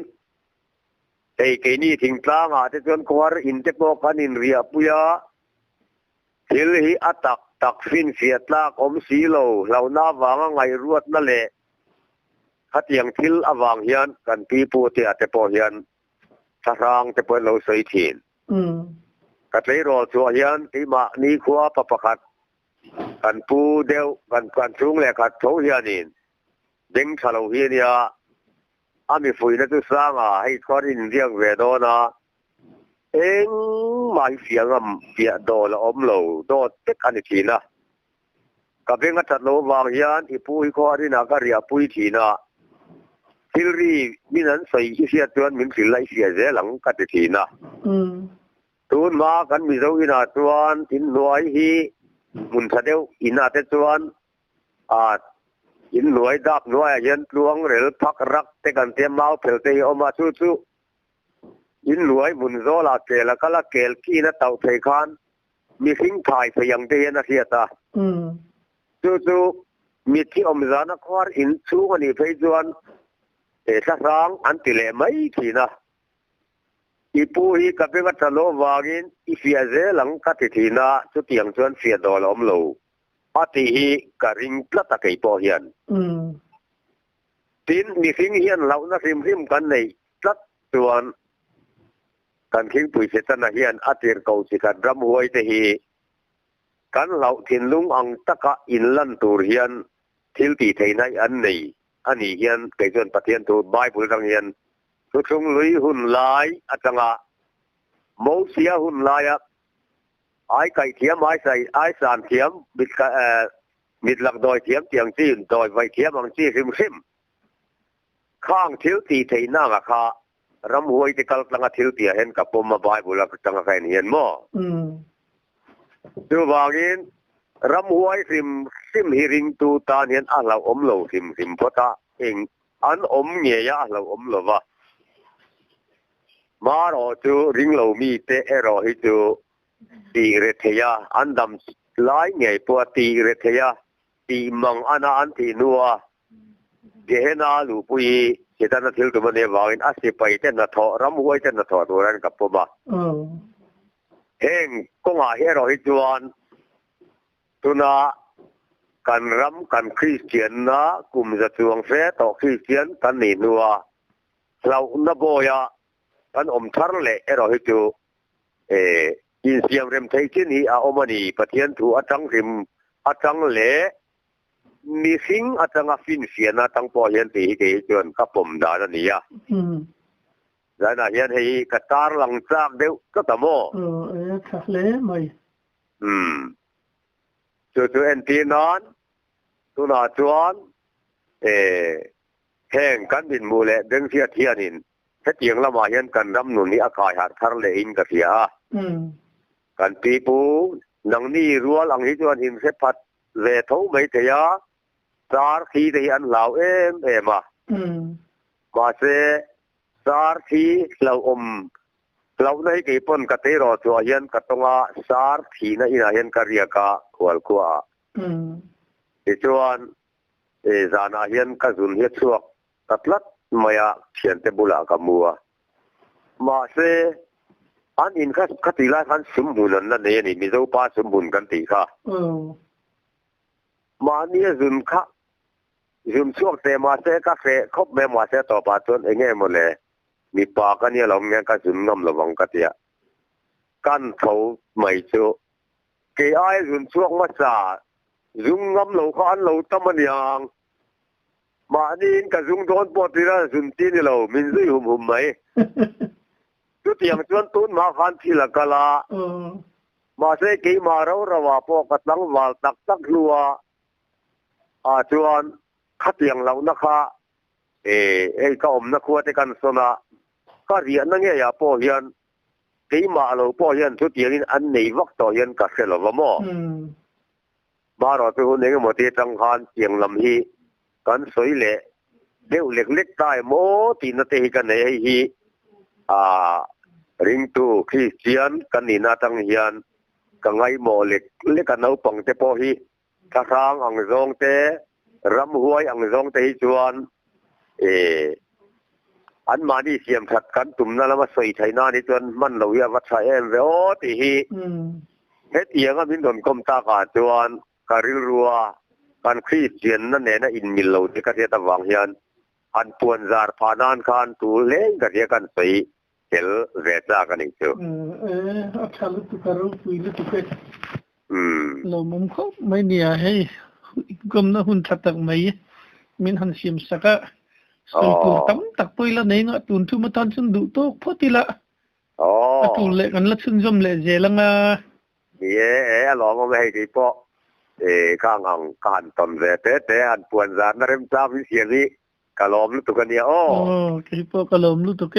ไอ้แค่นี้ทิ้งตางอาจจะจนควาอินเตปอกันอินเรียปุยาทิลฮีอัตักฟินเสียตลากอมสีโลเราหน้าวางไงรวดนั่นแหละขัดยังทิลอวางเฮียนกันปีปูเตียเตปอเฮียนสรางเตปอเราสวยทีนกัดเลยรอชัวเฮียนที่มานี้ขวาปะปะขัดกันปูเดียวกันสูงแหละขัดโถเฮียนินเด้งชาลูเฮียนี่มีฝุ่นนั่นตัวสร้างให้คอรินเรียงเวโดนะมาเสียงเปียโดละอมโลโดเต็กอันทีนะกับเป็นกัตโลวางยันอีปุยคอรินากริยาปุยทีนะทิลรีมินันใส่เสียตัวมินสิไลเสียเจหลังกัตทีนะตูนมากันมีเราอินาตัวอินหน่วยฮีมุนทะเดียวอินาเตตัวอินหน่วยดับหน่วยยันลวงเรือพักรักแต่กันเตรียมมาเผลเตยออกมาสู้อินหน่วยมุนโซลาเกลก็ละเกลกี้นะเต่าเพคานมีสิ่งถ่ายไปยังเดียนะเสียตาสู้มีที่อมจานคอร์อินสู้กันอีเพยจวนสักครั้งอันติเลไม่ทีนะอีปูฮีกับเป็นกัตโลวากินอีเฟียเจหลังกัตทีนะสุดยังจวนเฟียดอลอมโลอาทิฮีการิงพลัดตะไคปอเฮียนทีนมีสิ่งเฮียนเรานะริมกันในพลัดตัวกันคิงปุยเสตนะเฮียนอาทิร์เกาสิกันรำหวยเตฮีกันเราทินลุงอังตะกะอินลันตูเฮียนทิลตีไทยในอันนี้เฮียนเกิดจนปะเทียนตัวบายปุยรังเฮียนทุกช่วงลุยหุ่นลายอาจารย์โมเสียหุ่นลายไอ้ไก่เทียมไอ้ใส่ไอ้สารเทียมมิดหลักดอยเทียมเตียงจีนดอยไวเทียมอังจีริมข้างทิลตีไทยน่างค่ะรำหวยที่กัลตังทิลตีเห็นกับผมมาบายบุลักจังแฟนเห็นมั้ดูบางอินรำหวยริมฮิริงตูตาเห็นเราอมโลริมพอตาเองอันอมเงียเราอมโลวะมารอจูริงโลมีเตะรอให้จูตีเรทยาอันดำหลายไงปวดตีเรทยาตีมังอันอันตีนัวเจนาลูปุยเจตนาทิลตุมันเนวาอินอาศัยไปเต้นนาทอรำหวยเต้นนาทอตัวนั้นกับผมเฮงก็งาเฮรอฮิจวนตุนากันรำกันคริสเตียนนะกลุ่มจะจวงเฟต่อคริสเตียนกันนี่นัวส เราหน้าโบยาอันทาร์เล่เราให้ดูอินเสียงเริ่มใช้ที่นี่อมณีปะเทียนถูอาจังริมอาจังเล่มีสิ่งอาจังฟินเสียนะตั้งพอเห็นที่เกี่ยจนกับผมด่านนี่อ่ะแล้วนะเห็นให้กระตาหลังจากเดียวก็ตามโมค่ะเล่ไหมตัวเอ็นทีนอนตัวน่าจวนแข่งกันบินมูเล่เดินเสียเทียนินถ้าเจียงละมาเห็นกันรำหนุนนี้อากาศหักทาร์เล่อินกับเสียกันปีปูนังนี่รัวหลังที่จวนหินเสพัดเวทไม่เทียสารทีที่อันเหล่ามามาเสสารทีเหล่าเราในกี่ปนกติรอตัวเห็นกตงอาสารทีนั่นอินาเห็นกเรียกาขวลขวาที่จวนจานาเห็นกจุนเฮ็ดสวกตัดลัดมายาเขียนเตบุลากมัวมาเสอันอินคัติลาทันสมบูรณ์นั่นเองนี่มีเจ้าป้าสมบูรณ์กันตีค่ะมาเนี่ยจุนค่ะจุนช่วงเตมาเสกาเฟคบแม่มาเสต่อปาจนเองหมดเลยมีปากันเนี่ยเราเงี้ยก็จุนน้ำระวังกันเดียกันเขาไม่เจอเกย์ไอ้จุนช่วงมาจ่าจุนน้ำเราเขาอันเราตั้มมันยังมานี่ก็จุนโดนปวดที่นั่นจุนที่นี่เรามินซุยหุ่มไหมจุดอย่างจวนตุนมาคันที่ละกะลามาเสกีมาเราระว่าพวกกตังวาลตักลัวจวนขัดอย่างเรานะคะก็นักขัวที่กันสนะก็เรียนนั่งเงียบพอเฮียนกีมาเราพอเฮียนชุดอย่างนี้อันนี้วักต่อเฮียนกัดเสลวมอมาเราตัวนี้ก็หมดที่จังหันเอียงลำฮีกันสวยเละเดี๋ยวเล็กๆตายโมตีนเตะกันให้ฮีริงตูคริสเตียนกันนี่นาตังเฮียนกังไงโมเล็กกันเอาปังเตปอฮีท่าทางอังซองเตรำหวยอังซองเตจวนอันมานี่เสียมถัดกันตุ่มนั่นแล้วมาใส่ไทยนานี่จนมันเราเยาวัดชายเวโอติฮีเฮ็ดเอียงก็มินโดนกรมตากาจวนการิรัวการคริสเตียนนั่นเองนะอินมิลโลที่กระเทียตะวังเฮียนอันปวนซาร์พานานคานตูเล่งกระเทียกันใส่เฮลเวซ่ากันอีกตัวअच्छा लुक करो पीले तुकेเรามุมเขาไม่เนี่ยให้กรมนะหุ่นทัดตักไม่มินหันเสียมสักส่วนตัวตั้มตักไปละเนี่ยงตุนทุมาตันซึ่งดูโต๊ะพอดีละตุนเล็กกันละซึ่งจมเละเจลังหลอมาไม่ให้กี่ปอข้างอังการตอนแต่อันปวนซาร์นั่นเริ่มทราบวิเศษนี้กะลอมลุตุกันเนี่ยกี่ปอกะลอมลุตุก